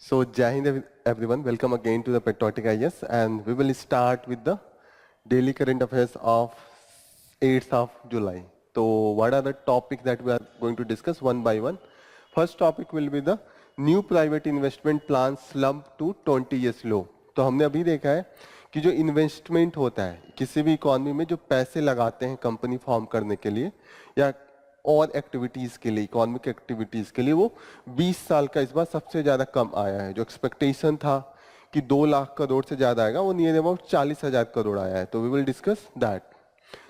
So, Jai Hind everyone, welcome again to the Patriotic IS, and we will start with the daily current affairs of 8th of July. So, what are the topics that we are going to discuss one by one? First topic will be the new private investment plan slump to 20 years low. तो हमने अभी देखा है कि जो investment होता है किसी भी इकोनॉमी में, जो पैसे लगाते हैं कंपनी फॉर्म करने के लिए या और एक्टिविटीज के लिए, इकोनॉमिक एक्टिविटीज के लिए, वो 20 साल का इस बार सबसे ज्यादा कम आया है। जो एक्सपेक्टेशन था कि 2 लाख करोड़ से ज्यादा आएगा, वो नियर अबाउट 40,000 करोड़ आया है। तो वी विल डिस्कस दैट।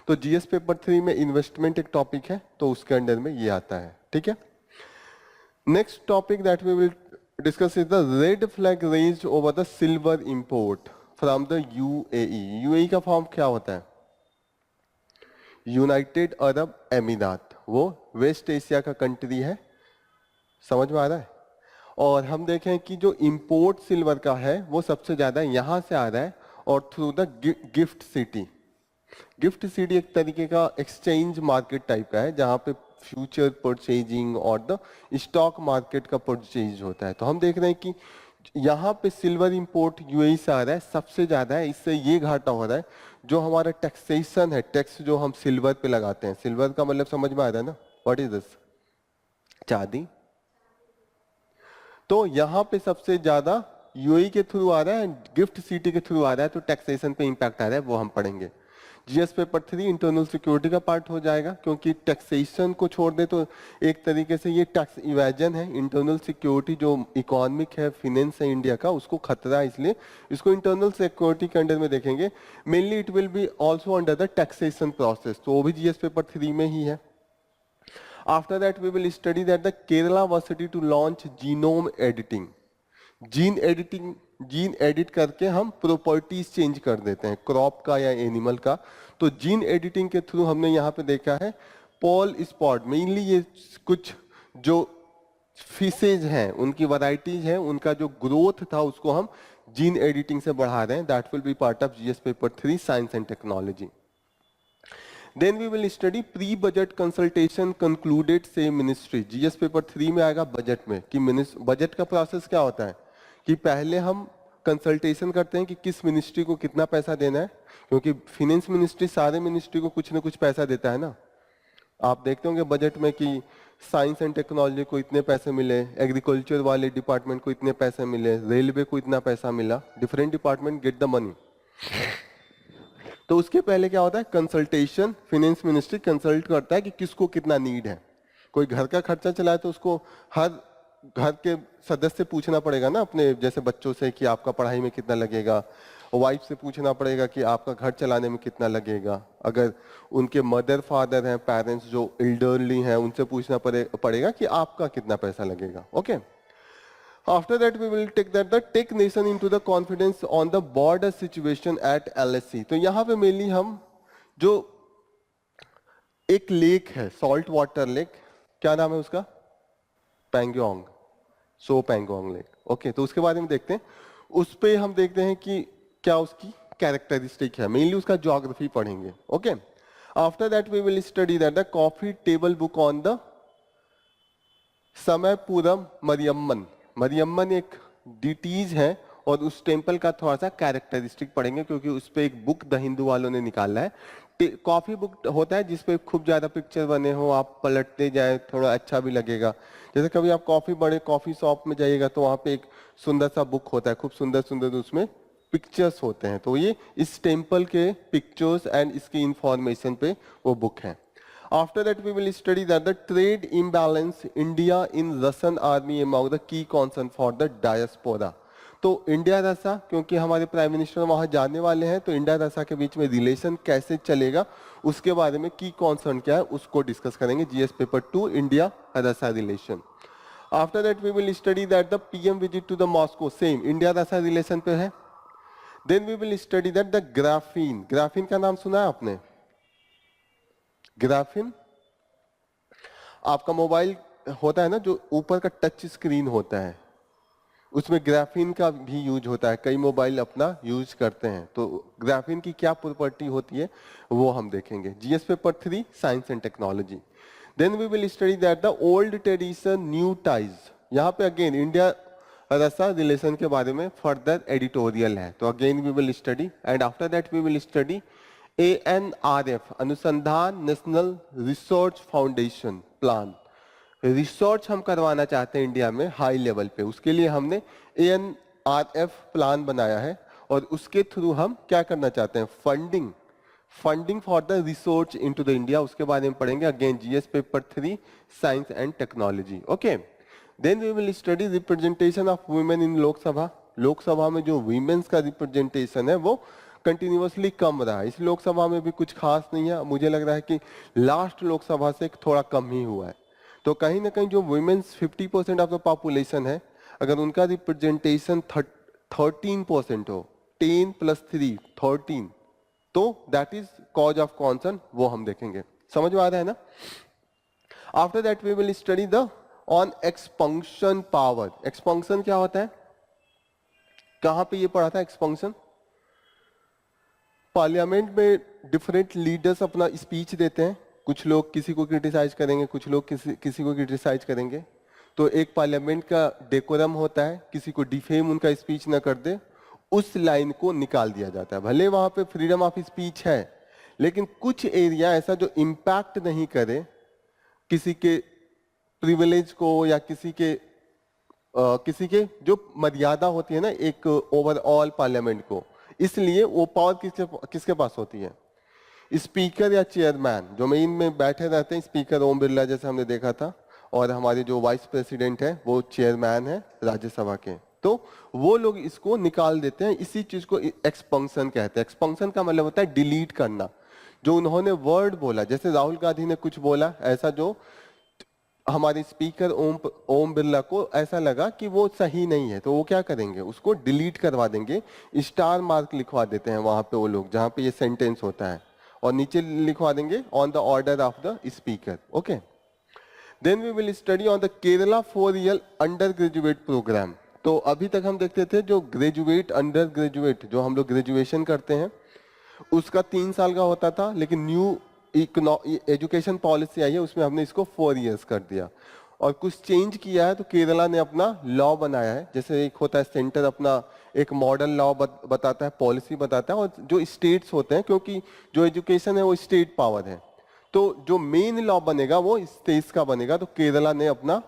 तो जीएस पेपर 3 में इन्वेस्टमेंट एक टॉपिक है, तो उसके अंडर में ये आता है। ठीक है। Next topic that we will discuss is the red flag raised over the silver import from the UAE. UAE का फॉर्म क्या होता है? यूनाइटेड अरब अमीरात। वो वेस्ट एशिया का कंट्री है, समझ में आ रहा है। और हम देखें कि जो इंपोर्ट सिल्वर का है वो सबसे ज्यादा यहां से आ रहा है और through the gift city. Gift city एक तरीके का एक्सचेंज मार्केट टाइप का है, जहां पे फ्यूचर परचेजिंग और द स्टॉक मार्केट का परचेज होता है। तो हम देख रहे हैं कि यहाँ पे सिल्वर इंपोर्ट यूएई से आ रहा है, सबसे ज्यादा है। इससे ये घाटा हो रहा है, जो हमारा टैक्सेशन है, टैक्स जो हम सिल्वर पे लगाते हैं। सिल्वर का मतलब समझ में आ रहा है ना, व्हाट इज दिस? चांदी। तो यहाँ पे सबसे ज्यादा यूएई के थ्रू आ रहा है, गिफ्ट सिटी के थ्रू आ रहा है, तो टैक्सेशन पे इंपैक्ट आ रहा है, वो हम पढ़ेंगे। जीएस पेपर 3 इंटरनल सिक्योरिटी का पार्ट हो जाएगा, क्योंकि टैक्सेशन को छोड़ दे तो एक तरीके से ये टैक्स इवेजन है। इंटरनल सिक्योरिटी जो इकोनॉमिक है, फिनेंस है इंडिया का, उसको खतरा है, इसलिए इसको इंटरनल सिक्योरिटी के अंडर में देखेंगे। Mainly it will be also under the taxation process, तो वो भी जीएस पेपर 3 में ही है। After that we will study that the Kerala university to launch genome editing. Gene editing, gene edit करके हम प्रॉपर्टीज चेंज कर देते हैं, क्रॉप का या एनिमल का। तो जीन एडिटिंग के थ्रू हमने यहाँ पे देखा है पॉल स्पॉट, मेनली ये कुछ जो फिशेज हैं, उनकी वैरायटीज हैं, उनका जो ग्रोथ था उसको हम जीन एडिटिंग से बढ़ा रहे हैं। That will be part of GS paper 3 science and technology. Then we will study pre budget consultation concluded से मिनिस्ट्री। जीएस पेपर 3 में आएगा बजट में कि बजट का प्रोसेस क्या होता है, कि पहले हम कंसल्टेशन करते हैं कि किस मिनिस्ट्री को कितना पैसा देना है, क्योंकि फिनेंस मिनिस्ट्री सारे मिनिस्ट्री को कुछ ना कुछ पैसा देता है ना। आप देखते होंगे बजट में कि साइंस एंड टेक्नोलॉजी को इतने पैसे मिले, एग्रीकल्चर वाले डिपार्टमेंट को इतने पैसे मिले, रेलवे को इतना पैसा मिला, different department get the money. तो उसके पहले क्या होता है? कंसल्टेशन। फिनेंस मिनिस्ट्री कंसल्ट करता है कि किसको कितना नीड है। कोई घर का खर्चा चलाए तो उसको हर घर के सदस्य से पूछना पड़ेगा ना, अपने जैसे बच्चों से, कि आपका पढ़ाई में कितना लगेगा। वाइफ से पूछना पड़ेगा कि आपका घर चलाने में कितना लगेगा। अगर उनके मदर फादर हैं, पेरेंट्स जो एल्डरली हैं, उनसे पूछना पड़ेगा कि आपका कितना पैसा लगेगा। Okay. After that we will take that the take nation into the confidence on the border situation at LSC। तो यहाँ पे मेनली हम जो एक लेक है, सॉल्ट वाटर लेक, क्या नाम है उसका? पैंगोंग, सो पैंगोंग लेक। ओके, तो उसके बारे में देखते हैं। उस पे हम देखते हैं कि क्या उसकी कैरेक्टरिस्टिक है, मेनली उसका ज्योग्राफी पढ़ेंगे। Okay. After that we will study that the coffee table book on the Samayapuram Mariamman. Mariamman एक डिटीज है और उस टेम्पल का थोड़ा सा कैरेक्टरिस्टिक पढ़ेंगे, क्योंकि उस पे एक बुक द हिंदू वालों ने निकाला है। कॉफी बुक होता है जिसपे खूब ज्यादा पिक्चर बने हो, आप पलटते जाए, थोड़ा अच्छा भी लगेगा। जैसे कभी आप बड़े कॉफी शॉप में जाइएगा तो वहां पे एक सुंदर सा बुक होता है, खूब सुंदर सुंदर, उसमें पिक्चर्स होते हैं। तो ये इस टेम्पल के पिक्चर्स एंड इसकी इंफॉर्मेशन पे वो बुक है। After that, we will study that the trade imbalance India in Russian army among the key concern for the diaspora। तो इंडिया रसा, क्योंकि हमारे प्राइम मिनिस्टर वहां जाने वाले हैं, तो इंडिया रसा के बीच में रिलेशन कैसे चलेगा उसके बारे में की कॉन्सर्न क्या है उसको डिस्कस करेंगे। GS paper 2 India Russia relation. After that we will study that the PM visit to the Moscow, same India Russia relation पे है। Then we will study that the graphene. Graphene का नाम सुना है आपने? ग्राफीन आपका mobile होता है ना, जो ऊपर का टच स्क्रीन होता है, उसमें ग्राफीन का भी यूज होता है। कई मोबाइल अपना यूज करते हैं, तो ग्राफीन की क्या प्रॉपर्टी होती है वो हम देखेंगे। GS paper 3 science and technology. Then we will study that the old tradition new ties. यहाँ पे अगेन इंडिया रसा रिलेशन के बारे में फर्दर एडिटोरियल है। तो again we will study and after that we will study ANRF, Anusandhan national research foundation plan. Research हम करवाना चाहते हैं इंडिया में हाई लेवल पे, उसके लिए हमने ANRF प्लान बनाया है और उसके थ्रू हम क्या करना चाहते हैं, funding for the research into the India, उसके बारे में पढ़ेंगे। Again GS paper 3 science and technology. Okay, then we will study representation of women in Lok Sabha. Lok Sabha में जो वीमेन्स का रिप्रेजेंटेशन है वो कंटिन्यूअसली कम रहा है। इस लोकसभा में भी कुछ खास नहीं है, मुझे लग रहा है कि लास्ट लोकसभा से थोड़ा कम ही हुआ है। तो कहीं ना कहीं जो वुमेन्स 50% ऑफ द पॉपुलेशन है, अगर उनका रिप्रेजेंटेशन 13% हो, 10 + 3 13, तो that is cause of concern, वो हम देखेंगे। समझ में आ रहा है ना? After that we will study the on expunction power. Expunction क्या होता है, कहां पे ये पढ़ा था एक्सपंक्शन? पार्लियामेंट में डिफरेंट लीडर्स अपना स्पीच देते हैं, कुछ लोग किसी को क्रिटिसाइज करेंगे, कुछ लोग किसी को क्रिटिसाइज करेंगे। तो एक पार्लियामेंट का डेकोरम होता है, किसी को डिफेम उनका स्पीच ना कर दे, उस लाइन को निकाल दिया जाता है। भले वहां पे फ्रीडम ऑफ स्पीच है, लेकिन कुछ एरिया ऐसा जो इम्पैक्ट नहीं करे किसी के प्रिविलेज को या किसी के जो मर्यादा होती है ना एक ओवरऑल पार्लियामेंट को, इसलिए वो पावर किसके पास होती है? स्पीकर या चेयरमैन, जो मेन में बैठे रहते हैं। स्पीकर ओम बिरला जैसे हमने देखा था, और हमारे जो वाइस प्रेसिडेंट है वो चेयरमैन है राज्यसभा के। तो वो लोग इसको निकाल देते हैं, इसी चीज को एक्सपंक्शन कहते हैं। एक्सपंक्शन का मतलब होता है डिलीट करना। जो उन्होंने वर्ड बोला, जैसे राहुल गांधी ने कुछ बोला ऐसा, जो हमारे स्पीकर ओम बिरला को ऐसा लगा कि वो सही नहीं है, तो वो क्या करेंगे, उसको डिलीट करवा देंगे। स्टार मार्क लिखवा देते हैं वहां पे वो लोग जहां पे ये सेंटेंस होता है, और नीचे लिखवा देंगे on the order of the speaker. Okay, then we will study on the Kerala 4 year under graduate program. तो अभी तक हम देखते थे जो ग्रेजुएट अंडर ग्रेजुएट जो हम लोग ग्रेजुएशन करते हैं उसका 3 साल का होता था, लेकिन न्यू एजुकेशन पॉलिसी आई है, उसमें हमने इसको 4 इयर्स कर दिया और कुछ चेंज किया है। तो केरला ने अपना लॉ बनाया है, जैसे एक होता है सेंटर अपना एक मॉडल लॉ बताता है, पॉलिसी बताता है, और जो स्टेट्स होते हैं, क्योंकि जो एजुकेशन है वो स्टेट पावर है, तो जो मेन लॉ बनेगा वो स्टेट्स का बनेगा। तो केरला ने अपना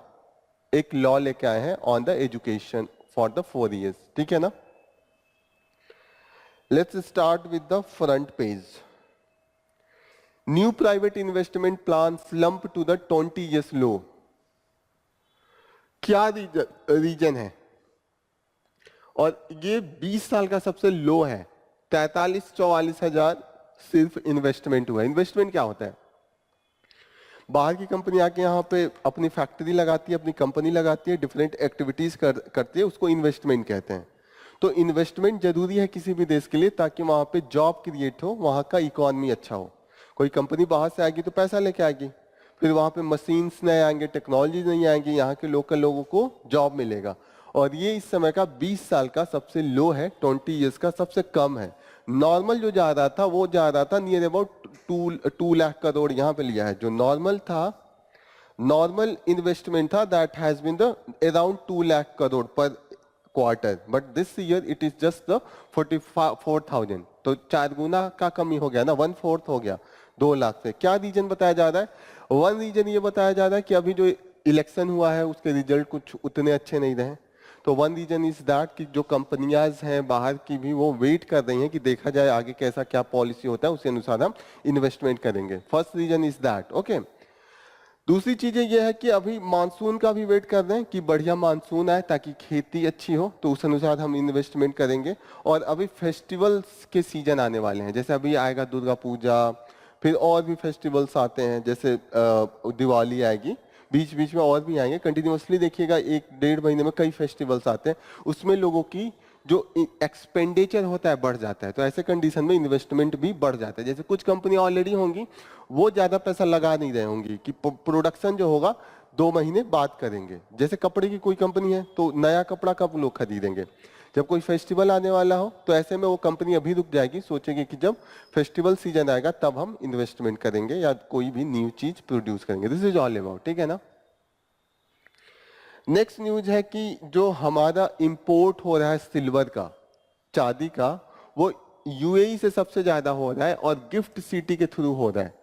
एक लॉ लेके आए हैं on the education for the 4 years. ठीक है ना? Let's start with the front page. New private investment plan slump to the 20 years low. क्या रीजन है? और ये 20 साल का सबसे लो है। 43-44 हजार सिर्फ इन्वेस्टमेंट हुआ है। इन्वेस्टमेंट क्या होता है? बाहर की कंपनी आके यहाँ पे अपनी फैक्ट्री लगाती है, अपनी कंपनी लगाती है, डिफरेंट एक्टिविटीज करती है, उसको इन्वेस्टमेंट कहते हैं। तो इन्वेस्टमेंट जरूरी है किसी भी देश के लिए, ताकि वहां पे जॉब क्रिएट हो, वहां का इकोनॉमी अच्छा हो। कोई कंपनी बाहर से आएगी तो पैसा लेके आएगी, फिर वहां पे मशीन्स नहीं आएंगे, टेक्नोलॉजी नहीं आएंगी, यहाँ के लोकल लोगों को जॉब मिलेगा। और ये इस समय का 20 साल का सबसे लो है, 20 ईयर्स का सबसे कम है। नॉर्मल जो जा रहा था वो जा रहा था नियर अबाउट 2 लाख करोड़ यहाँ पे लिया है। जो नॉर्मल था, नॉर्मल इन्वेस्टमेंट था, that has been the around 2 lakh crore per quarter, but this year it is just the 44,000। तो 4 गुना का कमी हो गया ना, 1/4 हो गया 2 लाख से। क्या रीजन बताया जा रहा है? वन रीजन ये बताया जा रहा है कि अभी जो इलेक्शन हुआ है उसके रिजल्ट कुछ उतने अच्छे नहीं रहे। तो वन रीजन इज दैट कि जो कंपनियां हैं बाहर की भी वो वेट कर रही हैं कि देखा जाए आगे कैसा क्या पॉलिसी होता है, उसके अनुसार हम इन्वेस्टमेंट करेंगे। First reason is that. Okay, दूसरी चीजें ये है कि अभी मानसून का भी वेट कर रहे हैं कि बढ़िया मानसून आए ताकि खेती अच्छी हो, तो उस अनुसार हम इन्वेस्टमेंट करेंगे। और अभी फेस्टिवल्स के सीजन आने वाले हैं, जैसे अभी आएगा दुर्गा पूजा, फिर और भी फेस्टिवल्स आते हैं, जैसे दिवाली आएगी, बीच बीच में और भी आएंगे। कंटिन्यूअसली देखिएगा 1-1.5 महीने में कई फेस्टिवल्स आते हैं, उसमें लोगों की जो एक्सपेंडिचर होता है बढ़ जाता है। तो ऐसे कंडीशन में इन्वेस्टमेंट भी बढ़ जाता है। जैसे कुछ कंपनी ऑलरेडी होंगी वो ज्यादा पैसा लगा नहीं रहे होंगी कि प्रोडक्शन जो होगा 2 महीने बाद करेंगे। जैसे कपड़े की कोई कंपनी है तो नया कपड़ा कब लोग खरीदेंगे? जब कोई फेस्टिवल आने वाला हो। तो ऐसे में वो कंपनी अभी रुक जाएगी, सोचेगी कि जब फेस्टिवल सीजन आएगा तब हम इन्वेस्टमेंट करेंगे या कोई भी न्यू चीज प्रोड्यूस करेंगे। This is all about. ठीक है ना? नेक्स्ट न्यूज है कि जो हमारा इंपोर्ट हो रहा है सिल्वर का, चांदी का, वो यूएई से सबसे ज्यादा हो रहा है और गिफ्ट सिटी के थ्रू हो रहा है।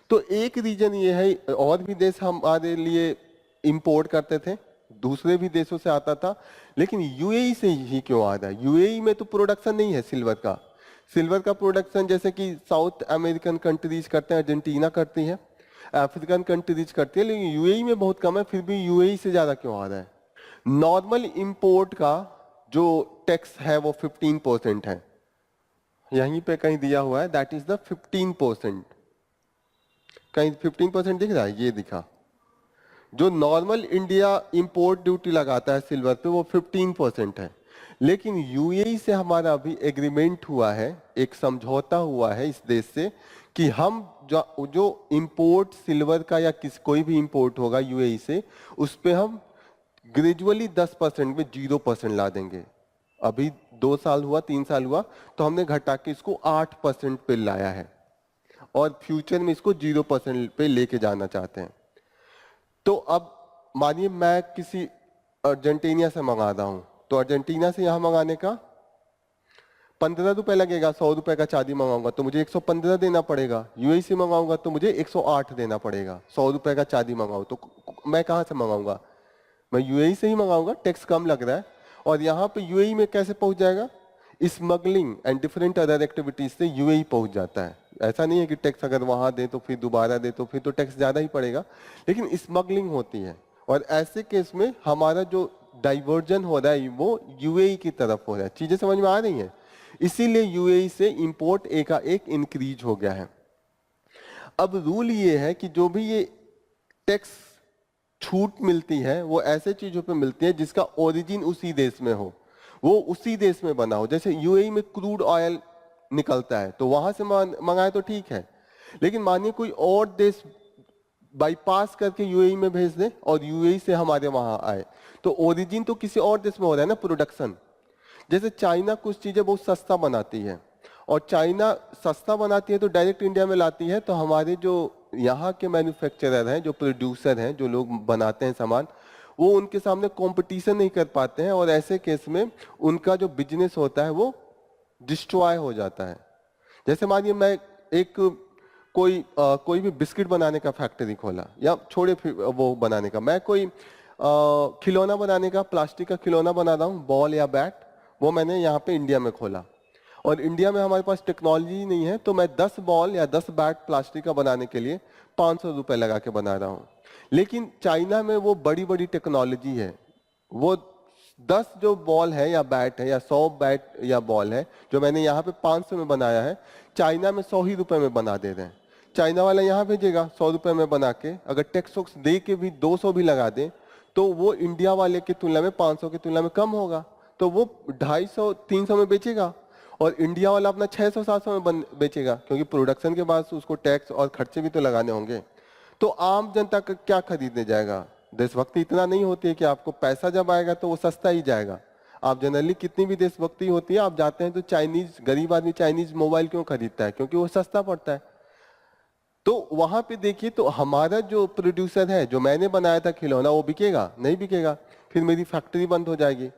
तो एक रीजन ये है, और भी देश हमारे लिए इंपोर्ट करते थे, दूसरे भी देशों से आता था, लेकिन यूएई से ही क्यों आ रहा है? यूएई में तो प्रोडक्शन नहीं है सिल्वर का। सिल्वर का प्रोडक्शन जैसे कि साउथ अमेरिकन कंट्रीज करते हैं, अर्जेंटीना करती है, अफ्रीकन कंट्रीज करती है, लेकिन यूएई में बहुत कम है। फिर भी यूएई से ज्यादा क्यों आ रहा है? नॉर्मल इंपोर्ट का जो टैक्स है वो 15% है, यहीं पे कहीं दिया हुआ है, दैट इज द 15%। कहीं 15% दिख रहा है? ये दिखा। जो नॉर्मल इंडिया इंपोर्ट ड्यूटी लगाता है सिल्वर पे वो 15% है, लेकिन यूएई से हमारा अभी एग्रीमेंट हुआ है, एक समझौता हुआ है इस देश से कि हम जो इंपोर्ट सिल्वर का या कोई भी इंपोर्ट होगा यूएई से, उस पे हम ग्रेजुअली 10% में 0% ला देंगे। अभी 2 साल हुआ, 3 साल हुआ, तो हमने घटा के इसको 8% पे लाया है और फ्यूचर में इसको 0% पे लेके जाना चाहते हैं। तो अब मानिए मैं किसी अर्जेंटीना से मंगा रहा हूं, तो अर्जेंटीना से यहां मंगाने का 15 रुपए लगेगा। 100 रुपए का चांदी मंगाऊंगा तो मुझे 115 देना पड़ेगा। यूएई से मंगाऊंगा तो मुझे 108 देना पड़ेगा। 100 रुपए का चांदी मंगाऊं तो मैं कहां से मंगाऊंगा? मैं यूएई से ही मंगाऊंगा, टैक्स कम लग रहा है। और यहाँ पे यूएई में कैसे पहुंच जाएगा? Smuggling and different other activities से यूएई पहुंच जाता है। ऐसा नहीं है कि टैक्स अगर वहां दे तो फिर दोबारा दे तो फिर तो टैक्स ज्यादा ही पड़ेगा, लेकिन स्मगलिंग होती है। और ऐसे केस में हमारा जो डाइवर्जन हो रहा है वो यूएई की तरफ हो रहा है। चीजें समझ में आ रही हैं? इसीलिए यूएई से इंपोर्ट एकाएक इंक्रीज हो गया है। अब रूल ये है कि जो भी ये टैक्स छूट मिलती है वो ऐसे चीजों पे मिलती है जिसका ओरिजिन उसी देश में हो, वो उसी देश में बना हो। जैसे यूएई में क्रूड ऑयल निकलता है तो वहां से मंगाए तो ठीक है, लेकिन मानिए कोई और देश बाईपास करके यूएई में भेज दे और यूएई से हमारे वहां आए, तो ओरिजिन तो किसी और देश में हो रहा है ना प्रोडक्शन। जैसे चाइना कुछ चीजें बहुत सस्ता बनाती है, और चाइना सस्ता बनाती है तो डायरेक्ट इंडिया में लाती है, तो हमारे जो यहाँ के मैन्युफैक्चरर हैं, जो प्रोड्यूसर हैं, जो लोग बनाते हैं सामान, वो उनके सामने कंपटीशन नहीं कर पाते हैं, और ऐसे केस में उनका जो बिजनेस होता है वो डिस्ट्रॉय हो जाता है। जैसे मानिए मैं एक कोई भी बिस्किट बनाने का फैक्ट्री खोला, या छोड़े वो बनाने का, मैं कोई खिलौना बनाने का, प्लास्टिक का खिलौना बना रहा हूँ, बॉल या बैट, वो मैंने यहाँ पे इंडिया में खोला, और इंडिया में हमारे पास टेक्नोलॉजी नहीं है, तो मैं 10 बॉल या 10 बैट प्लास्टिक का बनाने के लिए 500 रुपए लगा के बना रहा हूँ। लेकिन चाइना में वो बड़ी बड़ी टेक्नोलॉजी है, वो 10 जो बॉल है या बैट है या 100 बैट या बॉल है जो मैंने यहाँ पे 500 में बनाया है, चाइना में 100 ही रुपए में बना दे रहे हैं। चाइना वाला यहाँ भेजेगा 100 रुपए में बना के, अगर टैक्स वैक्स दे के भी 200 भी लगा दे तो वो इंडिया वाले की तुलना में 500 की तुलना में कम होगा, तो वो 250-300 में बेचेगा, और इंडिया वाला अपना 600-700 में बेचेगा, क्योंकि प्रोडक्शन के बाद उसको टैक्स और खर्चे भी तो लगाने होंगे। तो आम जनता का क्या खरीदने जाएगा? देशभक्ति इतना नहीं होती है कि आपको पैसा जब आएगा तो वो सस्ता ही जाएगा। आप जनरली कितनी भी देशभक्ति होती है, आप जाते हैं तो चाइनीज, गरीब आदमी चाइनीज मोबाइल क्यों खरीदता है? क्योंकि वो सस्ता पड़ता है। तो वहां पे देखिए, तो हमारा जो प्रोड्यूसर है, जो मैंने बनाया था खिलौना, वो बिकेगा? नहीं बिकेगा। फिर मेरी फैक्ट्री बंद हो जाएगी,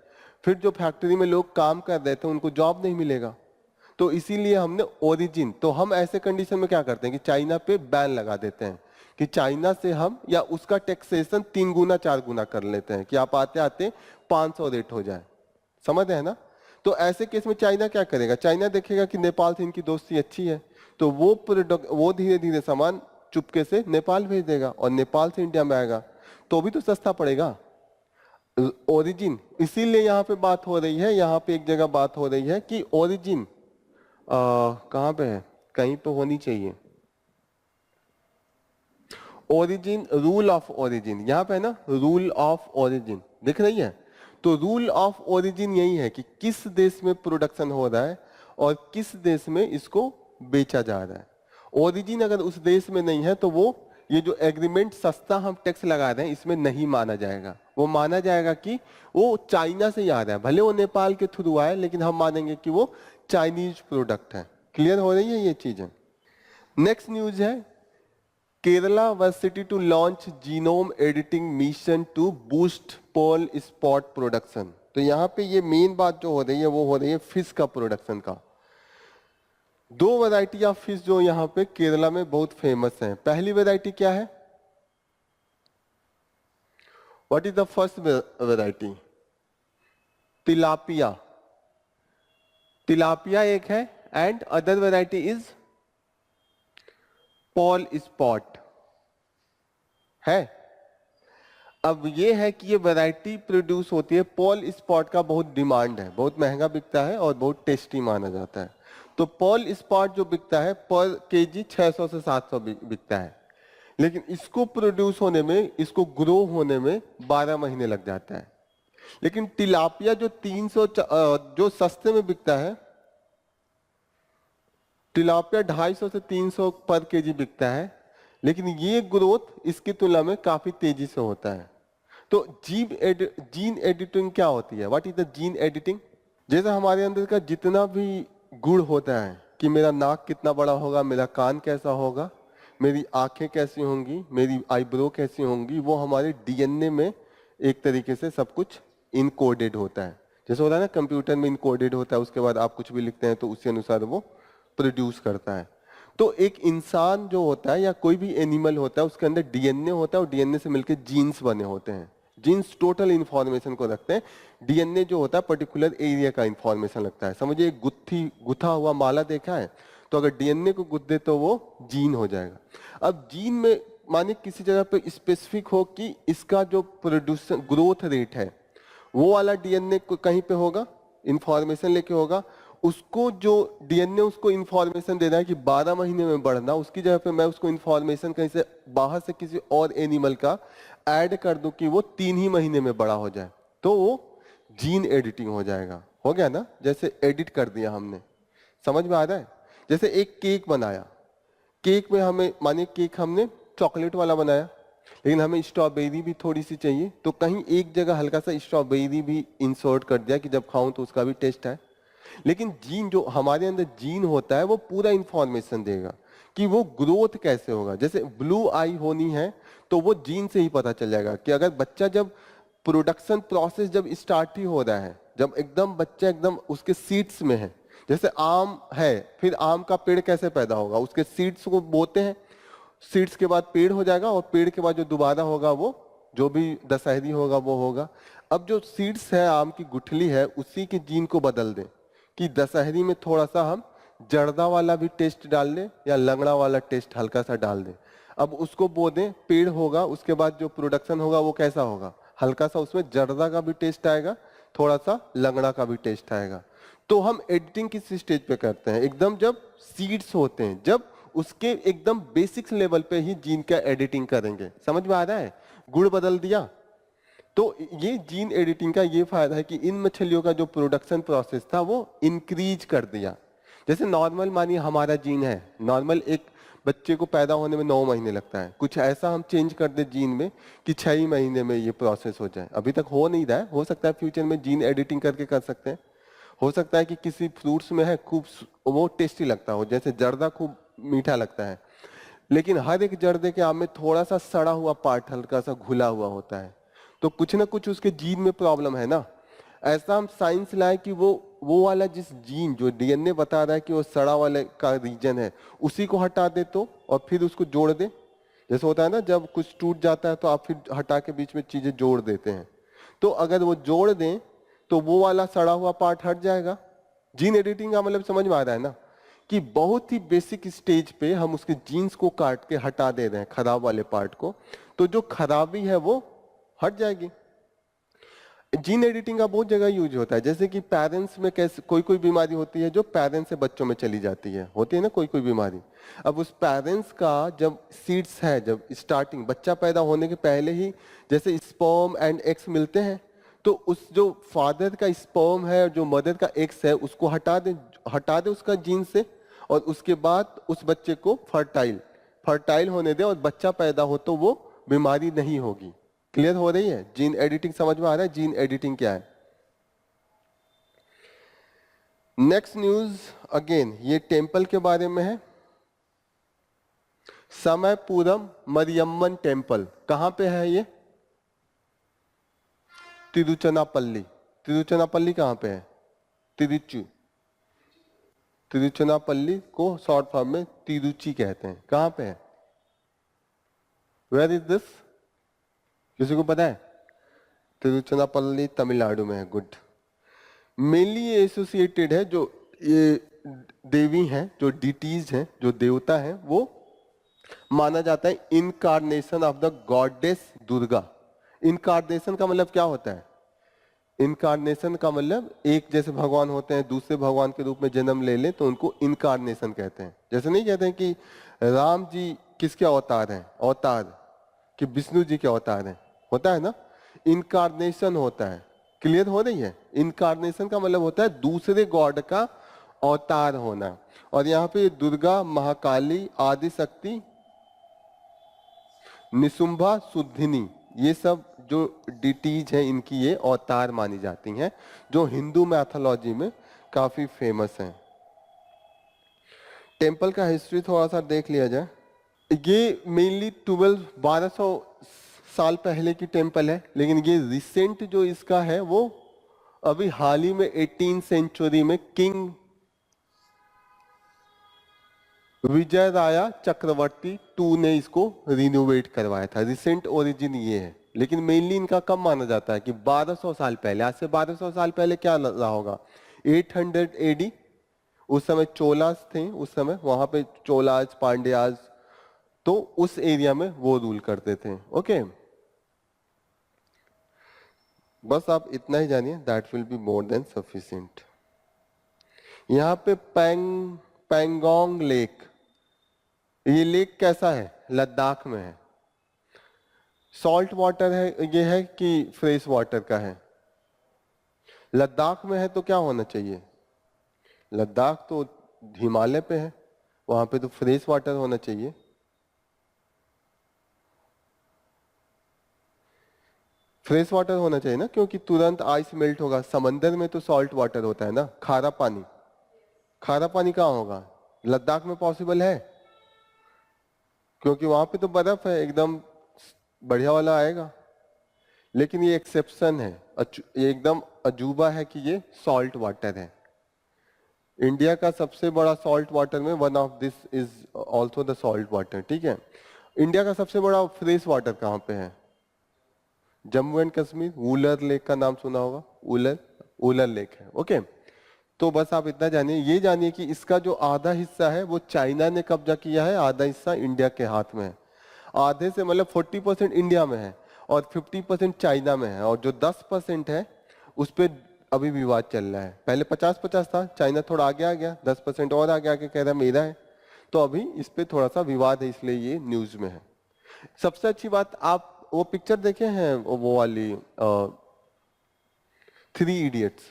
फिर जो फैक्ट्री में लोग काम कर रहे थे उनको जॉब नहीं मिलेगा। तो इसीलिए हमने ओरिजिन, तो हम ऐसे कंडीशन में क्या करते हैं कि चाइना पे बैन लगा देते हैं कि चाइना से हम, या उसका टैक्सेशन 3 गुना 4 गुना कर लेते हैं कि आप आते आते 500 रेट हो जाए। समझ रहे हैं ना? तो ऐसे केस में चाइना क्या करेगा? चाइना देखेगा कि नेपाल से इनकी दोस्ती अच्छी है, तो वो धीरे धीरे सामान चुपके से नेपाल भेज देगा, और नेपाल से इंडिया में आएगा तो भी तो सस्ता पड़ेगा। ओरिजिन, इसीलिए यहाँ पे बात हो रही है, यहाँ पे एक जगह बात हो रही है कि ओरिजिन कहाँ पे है? कहीं पे होनी चाहिए ओरिजिन, रूल ऑफ ओरिजिन, यहाँ पे है ना, रूल ऑफ ओरिजिन दिख रही है? तो रूल ऑफ ओरिजिन यही है कि किस देश में प्रोडक्शन हो रहा है और किस देश में इसको बेचा जा रहा है। ओरिजिन अगर उस देश में नहीं है तो वो, ये जो एग्रीमेंट सस्ता हम टैक्स लगा रहे हैं, इसमें नहीं माना जाएगा। वो माना जाएगा कि वो चाइना से ही आ रहा है, भले वो नेपाल के थ्रू आए, लेकिन हम मानेंगे कि वो चाइनीज प्रोडक्ट है। क्लियर हो रही है ये चीजें? नेक्स्ट न्यूज है Kerala Varsity to launch genome editing mission to boost pearl spot production. तो यहाँ पे ये मेन बात जो हो रही है वो हो रही है फिश का प्रोडक्शन का। दो वैरायटी ऑफ फिश जो यहाँ पे केरला में बहुत फेमस हैं। पहली वैरायटी क्या है? What is the first variety? Tilapia. Tilapia एक है and other variety is Paul spot है। अब ये है कि ये वैरायटी प्रोड्यूस होती है, पॉल स्पॉट का बहुत डिमांड है, बहुत महंगा बिकता है और बहुत टेस्टी माना जाता है। तो पॉल स्पॉट जो बिकता है पर केजी 600 से 700 बिकता है, लेकिन इसको प्रोड्यूस होने में, इसको ग्रो होने में 12 महीने लग जाता है। लेकिन टिलापिया जो 300 जो सस्ते में बिकता है, टिलापिया 250 से 300 पर केजी बिकता है, लेकिन ये ग्रोथ इसकी तुलना में काफी तेजी से होता है। तो जीन एडिटिंग क्या होती है? What is the gene editing? जैसे हमारे अंदर का जितना भी गुण होता है कि मेरा नाक कितना बड़ा होगा, मेरा कान कैसा होगा, मेरी आंखें कैसी होंगी, मेरी आईब्रो कैसी होंगी, वो हमारे डीएनए में एक तरीके से सब कुछ इनकोडेड होता है। जैसे होता है ना कंप्यूटर में इनकोडेड होता है, उसके बाद आप कुछ भी लिखते हैं तो उसी अनुसार वो प्रोड्यूस करता है। तो एक इंसान जो होता है या कोई भी एनिमल होता है उसके अंदर डीएनए होता है और डीएनए से मिलकर जीन्स बने होते हैं। जीन्स टोटल इंफॉर्मेशन को रखते हैं, डीएनए जो होता है पर्टिकुलर एरिया का इंफॉर्मेशन लगता है। समझिए एक गुथा हुआ माला देखा है, तो अगर डीएनए को गुथ दे तो वो जीन हो जाएगा। अब जीन में माने किसी जगह पे स्पेसिफिक हो कि इसका जो प्रोड्यूसन ग्रोथ रेट है वो वाला डीएनए कहीं पे होगा, इंफॉर्मेशन लेके होगा, उसको जो डीएनए उसको इंफॉर्मेशन दे रहा है कि 12 महीने में बढ़ना, उसकी जगह पे मैं उसको इंफॉर्मेशन कहीं से बाहर से किसी और एनिमल का ऐड कर दूं कि वो 3 ही महीने में बड़ा हो जाए, तो वो जीन एडिटिंग हो जाएगा। हो गया ना? जैसे एडिट कर दिया हमने। समझ में आ रहा है? जैसे एक केक बनाया, केक में हमें मानिए केक हमने चॉकलेट वाला बनाया, लेकिन हमें स्ट्रॉबेरी भी थोड़ी सी चाहिए, तो कहीं एक जगह हल्का सा स्ट्रॉबेरी भी इंसर्ट कर दिया कि जब खाऊं तो उसका भी टेस्ट है। लेकिन जीन जो हमारे अंदर जीन होता है वो पूरा इंफॉर्मेशन देगा कि वो ग्रोथ कैसे होगा। जैसे ब्लू आई होनी है तो वो जीन से ही पता चल जाएगा कि अगर बच्चा जब प्रोडक्शन प्रोसेस जब स्टार्ट ही हो रहा है, जब एकदम बच्चा एकदम उसके सीड्स में है, जैसे आम है, फिर आम का पेड़ कैसे पैदा होगा? उसके सीड्स को बोते हैं, सीड्स के बाद पेड़ हो जाएगा और पेड़ के बाद जो दोबारा होगा वो जो भी दशहरी होगा वो होगा। अब जो सीड्स है, आम की गुठली है, उसी के जीन को बदल दें कि दशहरी में थोड़ा सा हम जर्दा वाला भी टेस्ट डाल दें या लंगड़ा वाला टेस्ट हल्का सा डाल दें। अब उसको बो दें, पेड़ होगा, उसके बाद जो प्रोडक्शन होगा वो कैसा होगा? हल्का सा उसमें जर्दा का भी टेस्ट आएगा, थोड़ा सा लंगड़ा का भी टेस्ट आएगा। तो हम एडिटिंग किस स्टेज पे करते हैं? एकदम जब सीड्स होते हैं, जब उसके एकदम बेसिक्स लेवल पे ही जीन का एडिटिंग करेंगे। समझ में आ रहा है? गुड़ बदल दिया, तो ये जीन एडिटिंग का ये फायदा है कि इन मछलियों का जो प्रोडक्शन प्रोसेस था वो इंक्रीज कर दिया। जैसे नॉर्मल मानिए हमारा जीन है, नॉर्मल एक बच्चे को पैदा होने में 9 महीने लगता है, कुछ ऐसा हम चेंज कर दे जीन में कि 6 महीने में ये प्रोसेस हो जाए। अभी तक हो नहीं रहा है, हो सकता है फ्यूचर में जीन एडिटिंग करके कर सकते हैं। हो सकता है कि किसी फ्रूट्स में है खूब वो टेस्टी लगता हो, जैसे जर्दा खूब मीठा लगता है, लेकिन हर एक जर्दे के आम में थोड़ा सा सड़ा हुआ पार्ट हल्का सा घुला हुआ होता है, तो कुछ ना कुछ उसके जीन में प्रॉब्लम है ना। ऐसा हम साइंस लाए कि वो वाला जिस जीन जो डीएनए बता रहा है कि वो सड़ा वाले का रीजन है, उसी को हटा दे तो और फिर उसको जोड़ दे। जैसे होता है ना जब कुछ टूट जाता है तो आप फिर हटा के बीच में चीजें जोड़ देते हैं, तो अगर वो जोड़ दें तो वो वाला सड़ा हुआ पार्ट हट जाएगा। जीन एडिटिंग का मतलब समझ में आ रहा है ना, कि बहुत ही बेसिक स्टेज पे हम उसके जीन्स को काट के हटा दे रहे हैं, खराब वाले पार्ट को, तो जो खराबी है वो हट जाएगी। जीन एडिटिंग का बहुत जगह यूज होता है, जैसे कि पेरेंट्स में कैसे कोई कोई बीमारी होती है जो पेरेंट्स से बच्चों में चली जाती है, होती है ना कोई कोई बीमारी। अब उस पेरेंट्स का जब सीड्स है, जब स्टार्टिंग बच्चा पैदा होने के पहले ही जैसे स्पर्म एंड एग्स मिलते हैं, तो उस जो फादर का स्पर्म है और जो मदर का एग्स है उसको हटा दे उसका जीन से, और उसके बाद उस बच्चे को फर्टाइल होने दे और बच्चा पैदा हो तो वो बीमारी नहीं होगी। क्लियर हो रही है? जीन एडिटिंग समझ में आ रहा है? जीन एडिटिंग क्या है? नेक्स्ट न्यूज अगेन ये टेम्पल के बारे में है। समयपुरम मरियम्मन टेम्पल कहां पे है ये? तिरुचनापल्ली। तिरुचनापल्ली कहां पे है? तिरुचनापल्ली को शॉर्ट फॉर्म में तिरुचि कहते हैं। कहां पे है? Where is this? किसी को पता है? तिरुचनापल्ली तमिलनाडु में है। गुड। मेनली ये एसोसिएटेड है, जो ये देवी हैं, जो डिटीज हैं, जो देवता हैं, वो माना जाता है incarnation of the goddess Durga. Incarnation का मतलब क्या होता है? इनकार्नेशन का मतलब एक जैसे भगवान होते हैं, दूसरे भगवान के रूप में जन्म ले ले तो उनको इनकार्नेशन कहते हैं। जैसे नहीं कहते हैं कि राम जी किसके अवतार हैं? अवतार कि विष्णु जी के अवतार हैं, होता है ना? इनकार्नेशन होता है। क्लियर हो रही है? इनकार्नेशन का मतलब होता है दूसरे गॉड का अवतार होना। और यहाँ पे दुर्गा, महाकाली, आदि शक्ति, निशुंभा, शुद्धिनी, ये सब जो डिटीज हैं इनकी ये अवतार मानी जाती हैं, जो हिंदू मैथोलॉजी में काफी फेमस हैं। टेम्पल का हिस्ट्री थोड़ा सा देख लिया जाए। ये मेनली 1200 साल पहले की टेम्पल है, लेकिन ये रिसेंट जो इसका है वो अभी हाल ही में 18th सेंचुरी में किंग विजय राया चक्रवर्ती 2 ने इसको रिनोवेट करवाया था। रिसेंट ओरिजिन ये है, लेकिन मेनली इनका कब माना जाता है कि 1200 साल पहले। आज से 1200 साल पहले क्या रहा होगा? 800 एडी। उस समय चोलास थे, उस समय वहां पे चोलास, पांड्याज, तो उस एरिया में वो रूल करते थे। ओके, बस आप इतना ही जानिए, that will be more than sufficient. यहाँ पे पैंगोंग लेक, ये लेक कैसा है? लद्दाख में है। सॉल्ट वाटर है ये है कि फ्रेश वाटर का है? लद्दाख में है तो क्या होना चाहिए? लद्दाख तो हिमालय पे है, वहां पे तो फ्रेश वाटर होना चाहिए। फ्रेश वाटर होना चाहिए ना, क्योंकि तुरंत आइस मेल्ट होगा। समंदर में तो सॉल्ट वाटर होता है ना, खारा पानी। खारा पानी कहाँ होगा? लद्दाख में पॉसिबल है, क्योंकि वहां पे तो बर्फ है, एकदम बढ़िया वाला आएगा। लेकिन ये एक्सेप्शन है, ये एकदम अजूबा है कि ये सॉल्ट वाटर है। इंडिया का सबसे बड़ा सॉल्ट वाटर में one of this is also the salt water. ठीक है, इंडिया का सबसे बड़ा फ्रेश वाटर कहाँ पे है? जम्मू एंड कश्मीर, वुलर लेक का नाम सुना होगा, वुलर लेक है। ओके, तो बस आप इतना जानिए, ये जानिए कि इसका जो आधा हिस्सा है वो चाइना ने कब्जा किया है, आधा हिस्सा इंडिया के हाथ में है। आधे से मतलब 40% इंडिया में है और 50% चाइना में है, और जो 10% है उस पर अभी विवाद चल रहा है। पहले 50-50 था, चाइना थोड़ा आगे आ गया, 10% और आगे आके कह रहा है मेरा है, तो अभी इस पे थोड़ा सा विवाद है, इसलिए ये न्यूज में है। सबसे अच्छी बात, आप वो पिक्चर देखे हैं वो वाली 3 इडियट्स?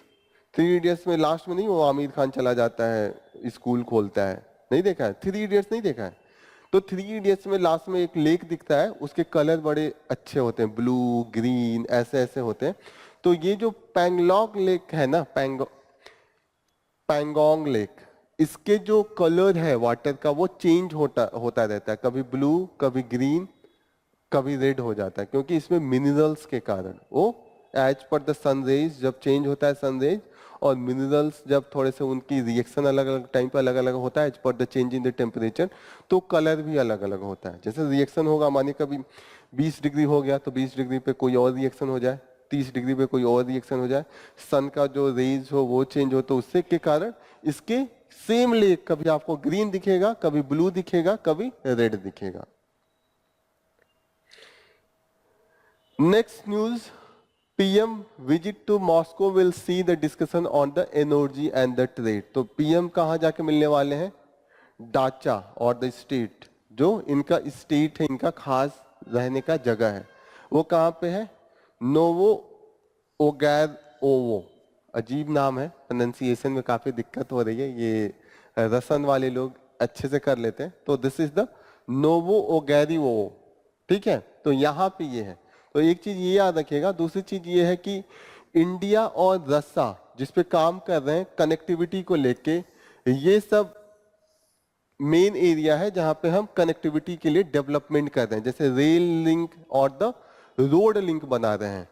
3 इडियट्स में लास्ट में नहीं वो आमिर खान चला जाता है, स्कूल खोलता है, नहीं देखा है? 3 इडियट्स नहीं देखा है? तो 3 इडियट्स में लास्ट में एक लेक दिखता है, उसके कलर बड़े अच्छे होते हैं, ब्लू, ग्रीन, ऐसे ऐसे होते हैं। तो ये जो पैंगोंग लेक है ना, पैंगोंग लेक, इसके जो कलर है वाटर का वो चेंज होता रहता है, कभी ब्लू, कभी ग्रीन, कभी रेड हो जाता है, क्योंकि इसमें मिनरल्स के कारण वो as per the sun rays जब चेंज होता है, सन रेज और मिनरल्स जब थोड़े से उनकी रिएक्शन अलग अलग टाइम पर अलग अलग होता है, as per the change in the temperature, तो कलर भी अलग अलग होता है। जैसे रिएक्शन होगा, मानिए कभी 20 डिग्री हो गया तो 20 डिग्री पे कोई और रिएक्शन हो जाए, 30 डिग्री पे कोई और रिएक्शन हो जाए, सन का जो रेज हो वो चेंज हो, तो उससे के कारण इसके सेम लेक कभी आपको ग्रीन दिखेगा, कभी ब्लू दिखेगा, कभी रेड दिखेगा। Next news, PM visit to Moscow will see the discussion on the energy and the trade. तो पीएम कहां जाके मिलने वाले हैं? डाचा और द स्टेट, जो इनका स्टेट है, इनका खास रहने का जगह है, वो कहां पे है? नोवो ओगैरोवो, अजीब नाम है, प्रोनाउंसिएशन में काफी दिक्कत हो रही है, ये रसन वाले लोग अच्छे से कर लेते हैं। तो दिस इज द नोवो ओगैरोवो। ठीक है, तो यहाँ पे ये है। तो एक चीज ये याद रखिएगा। दूसरी चीज ये है कि इंडिया और रसिया जिस पे काम कर रहे हैं कनेक्टिविटी को लेके, ये सब मेन एरिया है जहां पे हम कनेक्टिविटी के लिए डेवलपमेंट कर रहे हैं, जैसे रेल लिंक और द रोड लिंक बना रहे हैं।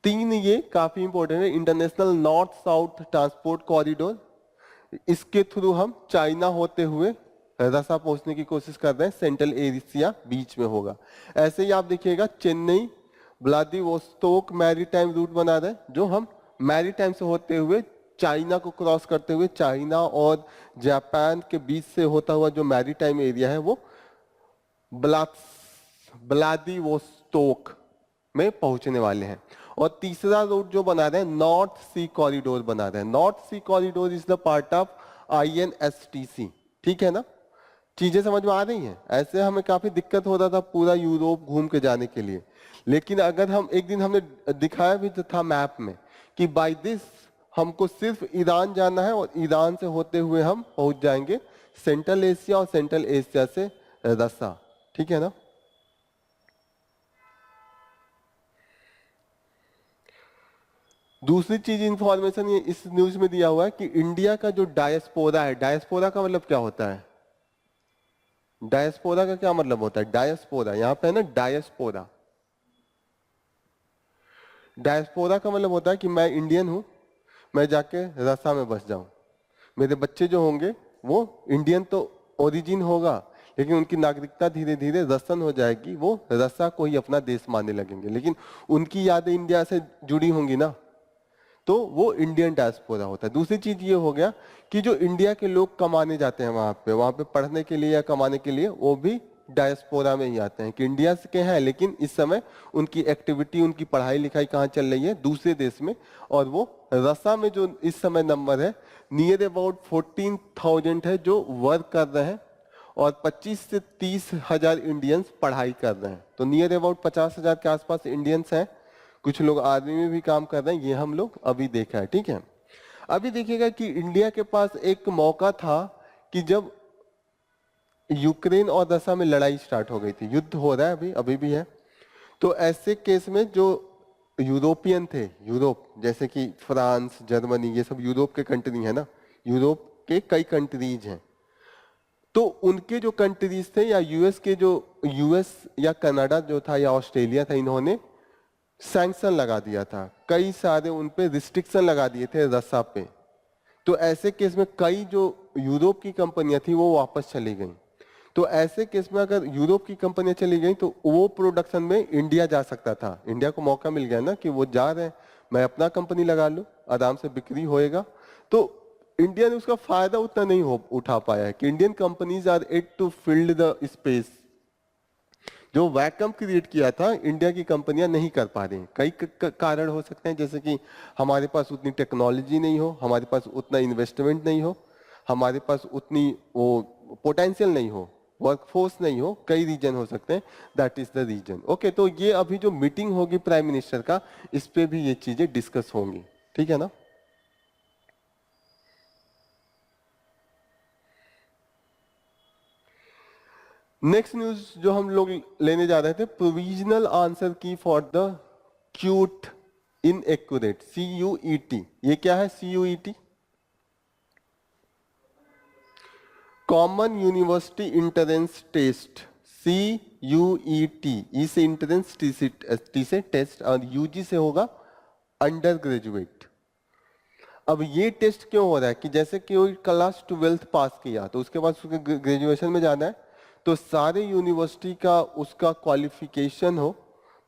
3 ये काफी इंपॉर्टेंट है। International north south transport corridor, इसके थ्रू हम चाइना होते हुए रसा पहुंचने की कोशिश कर रहे हैं, सेंट्रल एशिया बीच में होगा। ऐसे ही आप देखिएगा चेन्नई व्लादिवोस्तोक मैरीटाइम रूट बना रहे हैं, जो हम मैरीटाइम से होते हुए चाइना को क्रॉस करते हुए चाइना और जापान के बीच से होता हुआ जो मैरीटाइम एरिया है वो व्लादिवोस्तोक में पहुंचने वाले हैं। और तीसरा रूट जो बना रहे हैं नॉर्थ सी कॉरिडोर बना रहे हैं। North sea corridor is the part of INSTC, ठीक है ना? चीजें समझ में आ रही हैं? ऐसे हमें काफी दिक्कत होता था पूरा यूरोप घूम के जाने के लिए, लेकिन अगर हम एक दिन हमने दिखाया भी था मैप में कि बाय दिस हमको सिर्फ ईरान जाना है और ईरान से होते हुए हम पहुंच जाएंगे सेंट्रल एशिया और सेंट्रल एशिया से रसा, ठीक है ना? दूसरी चीज इंफॉर्मेशन ये इस न्यूज में दिया हुआ है कि इंडिया का जो डायस्पोरा है, डायस्पोरा का मतलब क्या होता है? डायस्पोरा का क्या मतलब होता है? डायस्पोरा यहाँ पे है ना, डायस्पोरा। डायस्पोरा का मतलब होता है कि मैं इंडियन हूं, मैं जाके रसा में बस जाऊं, मेरे बच्चे जो होंगे वो इंडियन तो ओरिजिन होगा, लेकिन उनकी नागरिकता धीरे धीरे रसन हो जाएगी, वो रसा को ही अपना देश मानने लगेंगे, लेकिन उनकी यादें इंडिया से जुड़ी होंगी ना, तो वो इंडियन डायस्पोरा होता है। दूसरी चीज ये हो गया कि जो इंडिया के लोग कमाने जाते हैं वहां पे पढ़ने के लिए या कमाने के लिए, वो भी डायस्पोरा में ही आते हैं कि इंडिया के हैं, लेकिन इस समय उनकी एक्टिविटी, उनकी पढ़ाई लिखाई कहाँ चल रही है? दूसरे देश में। और वो रसा में जो इस समय नंबर है नियर अबाउट 14,000 है जो वर्क कर रहे हैं, और 25 से 30 हजार इंडियंस पढ़ाई कर रहे हैं। तो नियर अबाउट 50,000 के आसपास इंडियंस हैं। कुछ लोग आर्मी में भी काम कर रहे हैं, ये हम लोग अभी देखा है, ठीक है? अभी देखिएगा कि इंडिया के पास एक मौका था कि जब यूक्रेन और रसा में लड़ाई स्टार्ट हो गई थी, युद्ध हो रहा है अभी भी है, तो ऐसे केस में जो यूरोपियन थे, यूरोप जैसे कि फ्रांस, जर्मनी, ये सब यूरोप के कंट्री है ना, यूरोप के कई कंट्रीज हैं, तो उनके जो कंट्रीज थे या यूएस या कनाडा जो था या ऑस्ट्रेलिया था, इन्होंने सैंक्शन लगा दिया था, कई सारे उन पे रिस्ट्रिक्शन लगा दिए थे रसा पे। तो ऐसे केस में कई जो यूरोप की कंपनियां थी वो वापस चली गई। तो ऐसे केस में अगर यूरोप की कंपनियां चली गई तो वो प्रोडक्शन में इंडिया जा सकता था। इंडिया को मौका मिल गया ना कि वो जा रहे हैं, मैं अपना कंपनी लगा लूं, आराम से बिक्री होएगा। तो इंडिया ने उसका फायदा उतना नहीं उठा पाया है कि Indian companies are at to filled the space. जो वैक्यूम क्रिएट किया था इंडिया की कंपनियां नहीं कर पा रही। कई कारण हो सकते हैं, जैसे कि हमारे पास उतनी टेक्नोलॉजी नहीं हो, हमारे पास उतना इन्वेस्टमेंट नहीं हो, हमारे पास उतनी वो पोटेंशियल नहीं हो, वर्कफोर्स नहीं हो, कई रीजन हो सकते हैं। That is the reason. Okay, तो ये अभी जो मीटिंग होगी प्राइम मिनिस्टर का, इस पे भी ये चीजें डिस्कस होंगी, ठीक है ना? नेक्स्ट न्यूज जो हम लोग लेने जा रहे थे, provisional answer key for the CUET inaccurate, CUET। ये क्या है CUET? Common university entrance test, CUET। E से इंट्रेंस, टी से टेस्ट, और UG से होगा अंडर ग्रेजुएट। अब ये टेस्ट क्यों हो रहा है कि जैसे कि कोई क्लास 12th पास किया तो उसके बाद उसके ग्रेजुएशन में जाना है, तो सारे यूनिवर्सिटी का उसका क्वालिफिकेशन हो,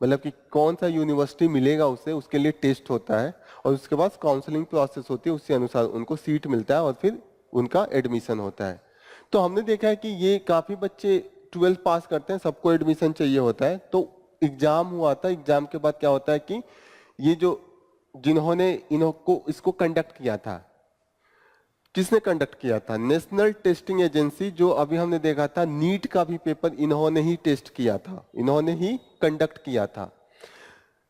मतलब कि कौन सा यूनिवर्सिटी मिलेगा उसे, उसके लिए टेस्ट होता है, और उसके बाद काउंसलिंग प्रोसेस होती है, उसके अनुसार उनको सीट मिलता है और फिर उनका एडमिशन होता है। तो हमने देखा है कि ये काफी बच्चे 12th पास करते हैं, सबको एडमिशन चाहिए होता है, तो एग्जाम हुआ था। एग्जाम के बाद क्या होता है कि ये जो जिन्होंने इसको कंडक्ट किया था, किसने कंडक्ट किया था? National testing agency. जो अभी हमने देखा था नीट का भी पेपर इन्होंने ही टेस्ट किया था, इन्होंने ही कंडक्ट किया था।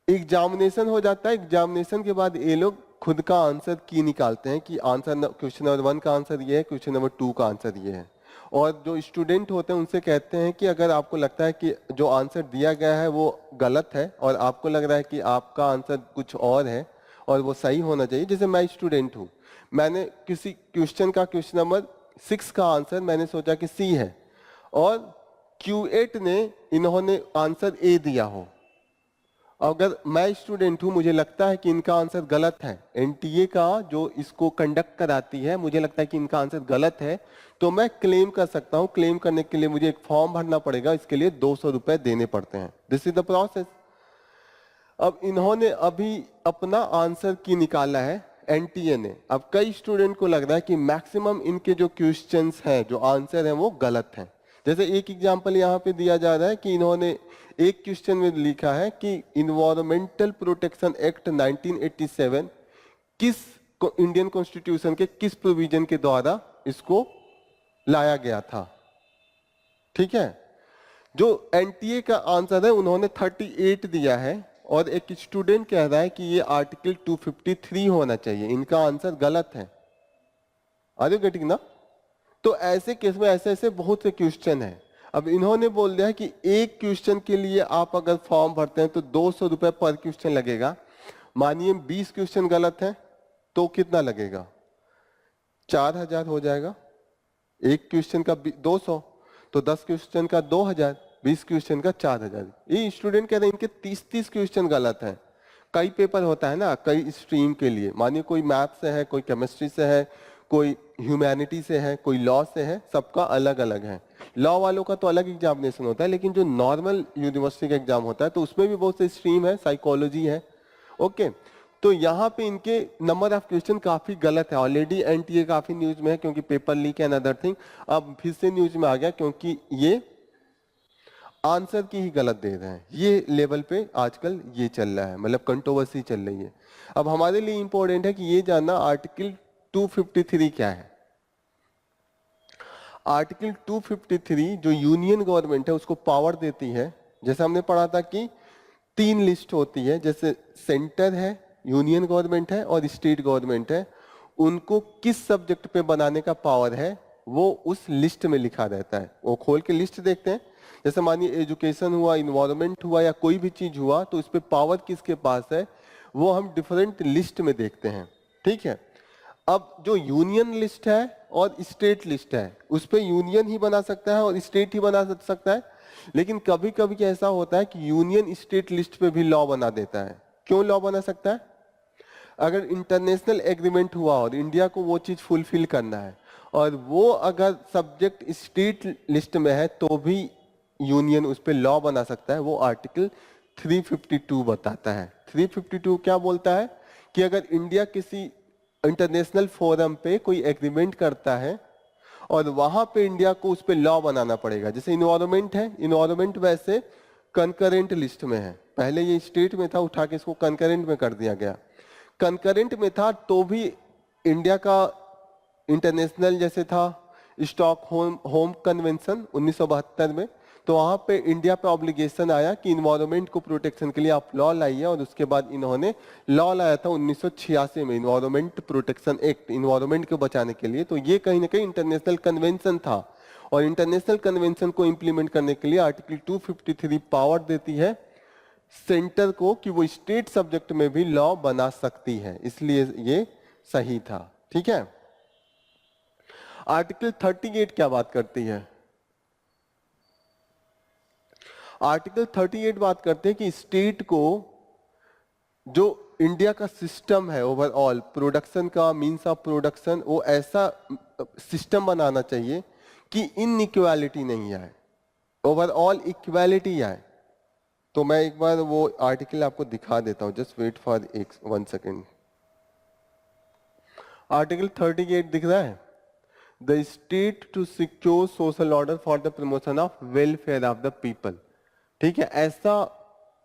एग्जामिनेशन हो जाता है, एग्जामिनेशन के बाद ये लोग खुद का आंसर की निकालते हैं कि आंसर क्वेश्चन नंबर 1 का आंसर ये है, क्वेश्चन नंबर 2 का आंसर ये है। और जो स्टूडेंट होते हैं उनसे कहते हैं कि अगर आपको लगता है कि जो आंसर दिया गया है वो गलत है और आपको लग रहा है कि आपका आंसर कुछ और है और वो सही होना चाहिए, जैसे मैं स्टूडेंट हूँ, मैंने किसी क्वेश्चन का क्वेश्चन नंबर 6 का आंसर मैंने सोचा कि सी है और Q8 ने इन्होंने आंसर ए दिया हो, अगर मैं स्टूडेंट हूं, मुझे लगता है कि इनका आंसर गलत है, एनटीए का जो इसको कंडक्ट कराती है मुझे लगता है कि इनका आंसर गलत है, तो मैं क्लेम कर सकता हूं। क्लेम करने के लिए मुझे एक फॉर्म भरना पड़ेगा, इसके लिए 200 रुपए देने पड़ते हैं। This is the process. अब इन्होंने अभी अपना आंसर की निकाला है एनटीए ने। अब कई स्टूडेंट को लग रहा है कि मैक्सिमम इनके जो क्वेश्चंस हैं, जो आंसर हैं, वो गलत हैं। जैसे एक एग्जांपल यहाँ पे दिया जा रहा है कि इन्होंने एक क्वेश्चन में लिखा है कि इन्वायरमेंटल प्रोटेक्शन एक्ट 1987 किस इंडियन कॉन्स्टिट्यूशन के किस प्रोविजन के द्वारा इसको लाया गया था। ठीक है, जो एनटीए का आंसर है उन्होंने 38 दिया है और एक स्टूडेंट कह रहा है कि ये आर्टिकल 253 होना चाहिए, इनका आंसर गलत है। आर यू गेटिंग ना? तो ऐसे केस में ऐसे ऐसे बहुत से क्वेश्चन है। अब इन्होंने बोल दिया है कि एक क्वेश्चन के लिए आप अगर फॉर्म भरते हैं तो 200 रुपए पर क्वेश्चन लगेगा। मानिए 20 क्वेश्चन गलत है तो कितना लगेगा? 4000 हो जाएगा। एक क्वेश्चन का 200 तो 10 क्वेश्चन का 2000, 20 क्वेश्चन का 4000। ये स्टूडेंट कह रहे हैं इनके 30-30 क्वेश्चन गलत हैं। कई पेपर होता है ना, कई स्ट्रीम के लिए, मानिए कोई मैथ से है, कोई केमिस्ट्री से है, कोई ह्यूमैनिटी से है, कोई लॉ से है, सबका अलग अलग है। लॉ वालों का तो अलग एग्जामिनेशन होता है, लेकिन जो नॉर्मल यूनिवर्सिटी का एग्जाम होता है तो उसमें भी बहुत से स्ट्रीम है, साइकोलॉजी है। ओके, तो यहाँ पे इनके नंबर ऑफ क्वेश्चन काफी गलत है। ऑलरेडी एनटीए काफी न्यूज में है क्योंकि paper leak and other thing. अब फिर से न्यूज में आ गया क्योंकि ये आंसर की ही गलत दे रहे हैं। ये लेवल पे आजकल ये चल रहा है, मतलब कंट्रोवर्सी चल रही है। अब हमारे लिए इंपॉर्टेंट है कि ये जानना आर्टिकल 253 क्या है। आर्टिकल 253 जो यूनियन गवर्नमेंट है उसको पावर देती है। जैसे हमने पढ़ा था कि 3 लिस्ट होती है, जैसे सेंटर है, यूनियन गवर्नमेंट है और स्टेट गवर्नमेंट है, उनको किस सब्जेक्ट पे बनाने का पावर है वो उस लिस्ट में लिखा रहता है। वो खोल के लिस्ट देखते हैं, जैसे मानिए एजुकेशन हुआ, इन्वायरमेंट हुआ या कोई भी चीज हुआ तो इस पे पावर किसके पास है वो हम डिफरेंट लिस्ट में देखते हैं। ठीक है, अब जो यूनियन लिस्ट है और स्टेट लिस्ट है उस पे यूनियन ही बना सकता है और स्टेट ही बना सकता है। लेकिन कभी कभी ऐसा होता है कि यूनियन स्टेट लिस्ट पे भी लॉ बना देता है। क्यों लॉ बना सकता है? अगर इंटरनेशनल एग्रीमेंट हुआ और इंडिया को वो चीज फुलफिल करना है और वो अगर सब्जेक्ट स्टेट लिस्ट में है तो भी यूनियन उस पर लॉ बना सकता है। वो आर्टिकल 352 बताता है। 352 क्या बोलता है कि अगर इंडिया किसी इंटरनेशनल फोरम पे कोई एग्रीमेंट करता है और वहां पे इंडिया को उस पे लॉ बनाना पड़ेगा। जैसे इन्वायरमेंट है, इन्वायरमेंट वैसे कंकरेंट लिस्ट में है, पहले ये स्टेट में था, उठा के इसको कंकरेंट में कर दिया गया। कंकरेंट में था तो भी इंडिया का इंटरनेशनल जैसे था स्टॉक होम कन्वेंशन 1972 में, तो वहां पे इंडिया पे ऑब्लिगेशन आया कि इन्वायरमेंट को प्रोटेक्शन के लिए आप लॉ लाइए। और उसके बाद इन्होंने लॉ लाया था 1986 में, इन्वायरमेंट प्रोटेक्शन एक्ट, इन्वायरमेंट को बचाने के लिए। तो ये कहीं ना कहीं इंटरनेशनल कन्वेंशन था और इंटरनेशनल कन्वेंशन को इंप्लीमेंट करने के लिए आर्टिकल 253 पावर देती है सेंटर को कि वो स्टेट सब्जेक्ट में भी लॉ बना सकती है, इसलिए ये सही था। ठीक है, आर्टिकल 38 क्या बात करती है? आर्टिकल 38 बात करते हैं कि स्टेट को जो इंडिया का सिस्टम है ओवरऑल प्रोडक्शन का, मीन्स ऑफ प्रोडक्शन, वो ऐसा सिस्टम बनाना चाहिए कि इनइक्वालिटी नहीं आए, ओवरऑल इक्वालिटी आए। तो मैं एक बार वो आर्टिकल आपको दिखा देता हूं, just wait for 1 second. Article 38 दिख रहा है, the state to secure social order for the promotion of welfare of the people. ठीक है, ऐसा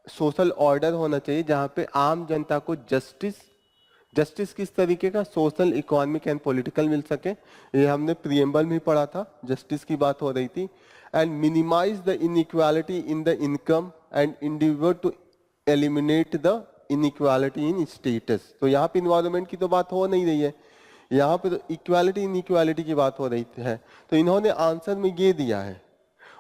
सोशल ऑर्डर होना चाहिए जहां पे आम जनता को जस्टिस किस तरीके का, सोशल, इकोनॉमिक एंड पॉलिटिकल मिल सके। ये हमने प्रीएम्बल में पढ़ा था, जस्टिस की बात हो रही थी। And minimise the inequality in the income and individual to eliminate the inequality in status. तो यहाँ पे इन्वायरमेंट की तो बात हो नहीं रही है, यहाँ पे तो इक्वालिटी इनइक्वालिटी की बात हो रही है। तो इन्होंने आंसर में ये दिया है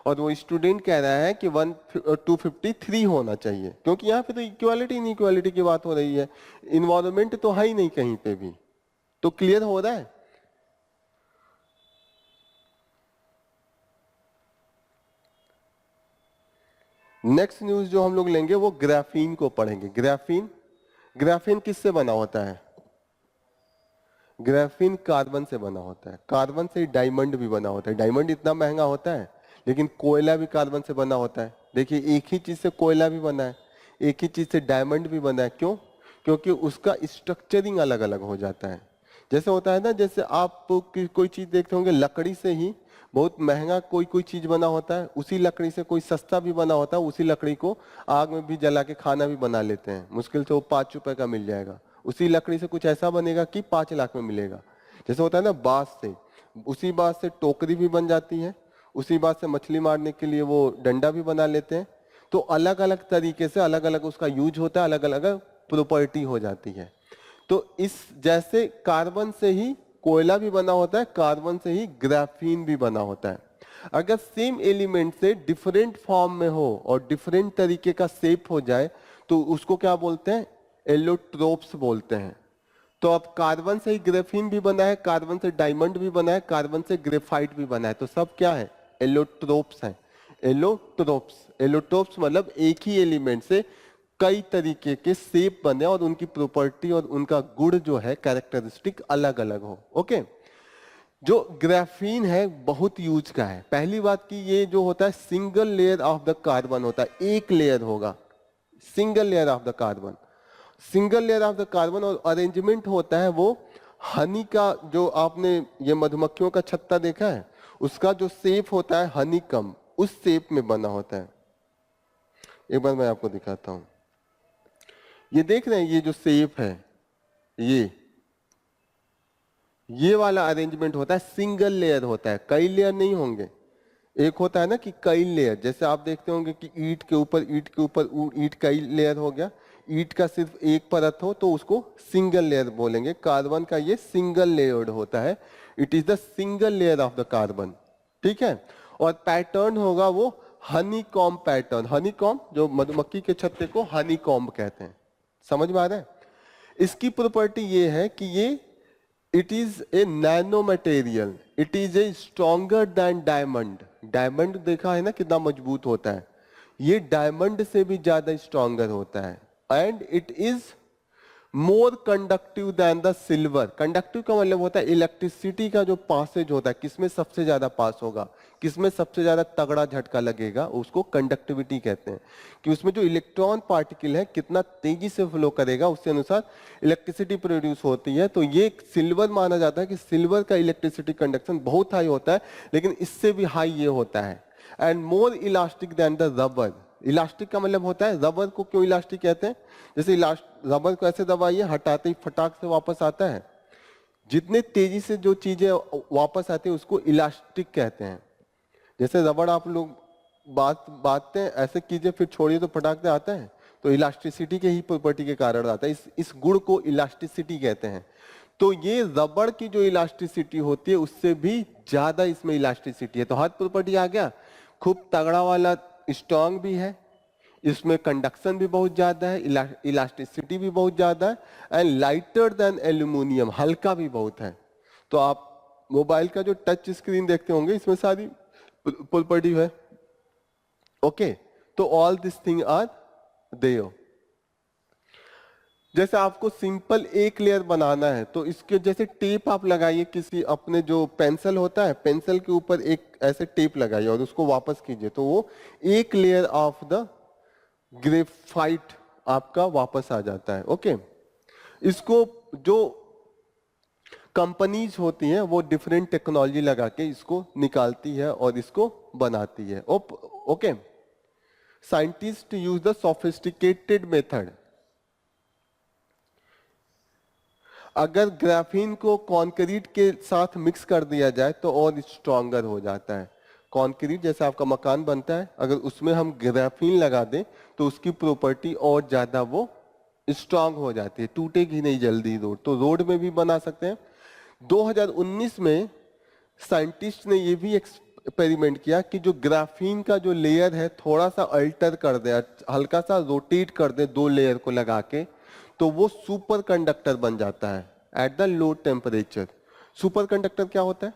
और वो स्टूडेंट कह रहा है कि 253 होना चाहिए, क्योंकि यहाँ पे तो इक्वालिटी इनइक्वालिटी की बात हो रही है, इन्वायरमेंट तो है ही नहीं कहीं पे भी। तो क्लियर हो रहा है? नेक्स्ट न्यूज जो हम लोग लेंगे वो ग्राफीन को पढ़ेंगे। ग्राफीन, ग्राफीन किससे बना होता है? ग्राफीन कार्बन से बना होता है। कार्बन से डायमंड भी बना होता है। डायमंड इतना महंगा होता है, लेकिन कोयला भी कार्बन से बना होता है। देखिए एक ही चीज से कोयला भी बना है, एक ही चीज से डायमंड भी बना है। क्यों? क्योंकि उसका स्ट्रक्चरिंग अलग अलग हो जाता है। जैसे होता है ना, जैसे आप कोई चीज देखते होंगे लकड़ी से ही बहुत महंगा कोई कोई चीज बना होता है, उसी लकड़ी से कोई सस्ता भी बना होता है। उसी लकड़ी को आग में भी जला के खाना भी बना लेते हैं, मुश्किल से वो 5 रुपए का मिल जाएगा। उसी लकड़ी से कुछ ऐसा बनेगा कि 5 लाख में मिलेगा। जैसे होता है ना बांस से, उसी बांस से टोकरी भी बन जाती है, उसी बांस से मछली मारने के लिए वो डंडा भी बना लेते हैं। तो अलग अलग तरीके से अलग अलग उसका यूज होता है, अलग अलग प्रॉपर्टी हो जाती है। तो इस जैसे कार्बन से ही कोयला भी बना होता है, कार्बन से ही ग्राफीन भी बना होता है। अगर सेम एलिमेंट से डिफरेंट फॉर्म में हो और डिफरेंट तरीके का शेप हो जाए तो उसको क्या बोलते हैं? एलोट्रोप्स बोलते हैं। तो अब कार्बन से ही ग्राफीन भी बना है, कार्बन से डायमंड भी बना है, कार्बन से ग्रेफाइट भी बना है। तो सब क्या है? एलोट्रोप्स है। एलोट्रोप्स, एलोट्रोप्स मतलब एक ही एलिमेंट से कई तरीके के शेप बने और उनकी प्रॉपर्टी और उनका गुण जो है कैरेक्टरिस्टिक अलग अलग हो। ओके। जो ग्राफीन है बहुत यूज का है। पहली बात कि ये जो होता है single layer of the carbon होता है, एक लेयर होगा, single layer of the carbon, single layer of the carbon. और अरेंजमेंट होता है वो हनी का, जो आपने ये मधुमक्खियों का छत्ता देखा है, उसका जो शेप होता है हनी कम, उस शेप में बना होता है। एक बार मैं आपको दिखाता हूं। ये देख रहे हैं ये जो शेप है, ये वाला अरेंजमेंट होता है सिंगल लेयर होता है, कई लेयर नहीं होंगे। एक होता है ना कि कई लेयर, जैसे आप देखते होंगे कि ईंट के ऊपर ईंट के ऊपर ईंट कई लेयर हो गया। ईंट का सिर्फ एक परत हो तो उसको सिंगल लेयर बोलेंगे। कार्बन का ये सिंगल लेयर्ड होता है, it is the single layer of the carbon. ठीक है। और पैटर्न होगा वो Honey comb pattern. Honey comb, जो मधुमक्खी के छत्ते को हनी कॉम्ब कहते हैं। समझ में आ रहा है? इसकी प्रॉपर्टी ये है कि ये it is a nano material, it is a stronger than diamond. Diamond देखा है ना कितना मजबूत होता है, ये डायमंड से भी ज्यादा स्ट्रॉन्गर होता है। And it is more conductive than the silver. Conductive का मतलब होता है इलेक्ट्रिसिटी का जो पासेज होता है, किसमें सबसे ज्यादा पास होगा, किसमें सबसे ज्यादा तगड़ा झटका लगेगा, उसको कंडक्टिविटी कहते हैं। कि उसमें जो इलेक्ट्रॉन पार्टिकल है कितना तेजी से फ्लो करेगा, उसके अनुसार इलेक्ट्रिसिटी प्रोड्यूस होती है। तो ये सिल्वर माना जाता है कि सिल्वर का इलेक्ट्रिसिटी कंडक्शन बहुत हाई होता है, लेकिन इससे भी हाई ये होता है। And more elastic than the rubber. Elastic का मतलब होता है, रबर को क्यों इलास्टिक कहते हैं? जैसे रबर को ऐसे दबाइए, हटाते ही फटाक से वापस आता है। जितने तेजी से जो चीजें वापस आती है उसको इलास्टिक कहते हैं। जैसे रबड़ आप लोग बांधते हैं, ऐसे कीजिए फिर छोड़िए तो फटाक से आता है। तो इलास्टिसिटी के ही प्रॉपर्टी के कारण आता है। इस गुण को इलास्टिसिटी कहते हैं। तो ये रबड़ की जो इलास्टिसिटी होती है उससे भी ज्यादा इसमें इलास्टिसिटी है। तो हर प्रॉपर्टी आ गया, खूब तगड़ा वाला, स्ट्रांग भी है, इसमें कंडक्शन भी बहुत ज्यादा है, इलास्टिसिटी भी बहुत ज्यादा है, एंड लाइटर देन एल्यूमिनियम, हल्का भी बहुत है। तो आप मोबाइल का जो टच स्क्रीन देखते होंगे इसमें सारी प्रॉपर्टी है। ओके। तो all this thing are there. जैसे आपको सिंपल एक लेयर बनाना है तो इसके जैसे टेप आप लगाइए, किसी अपने जो पेंसिल होता है, पेंसिल के ऊपर एक ऐसे टेप लगाइए और उसको वापस कीजिए तो वो एक लेयर ऑफ द ग्रेफाइट आपका वापस आ जाता है। ओके। इसको जो कंपनीज होती हैं वो डिफरेंट टेक्नोलॉजी लगा के इसको निकालती है और इसको बनाती है। Okay. Scientist use the sophisticated method. अगर ग्राफीन को कॉन्क्रीट के साथ मिक्स कर दिया जाए तो और स्ट्रॉन्गर हो जाता है। कॉन्क्रीट जैसे आपका मकान बनता है, अगर उसमें हम ग्राफीन लगा दें तो उसकी प्रॉपर्टी और ज्यादा वो स्ट्रांग हो जाती है, टूटेगी नहीं जल्दी रोड। तो रोड में भी बना सकते हैं। 2019 में साइंटिस्ट ने ये भी एक्सपेरिमेंट किया कि जो ग्राफीन का जो लेयर है थोड़ा सा अल्टर कर दे, हल्का सा रोटेट कर दे दो लेयर को लगा के, तो वो सुपर कंडक्टर बन जाता है at the low temperature. Super conductor क्या होता है?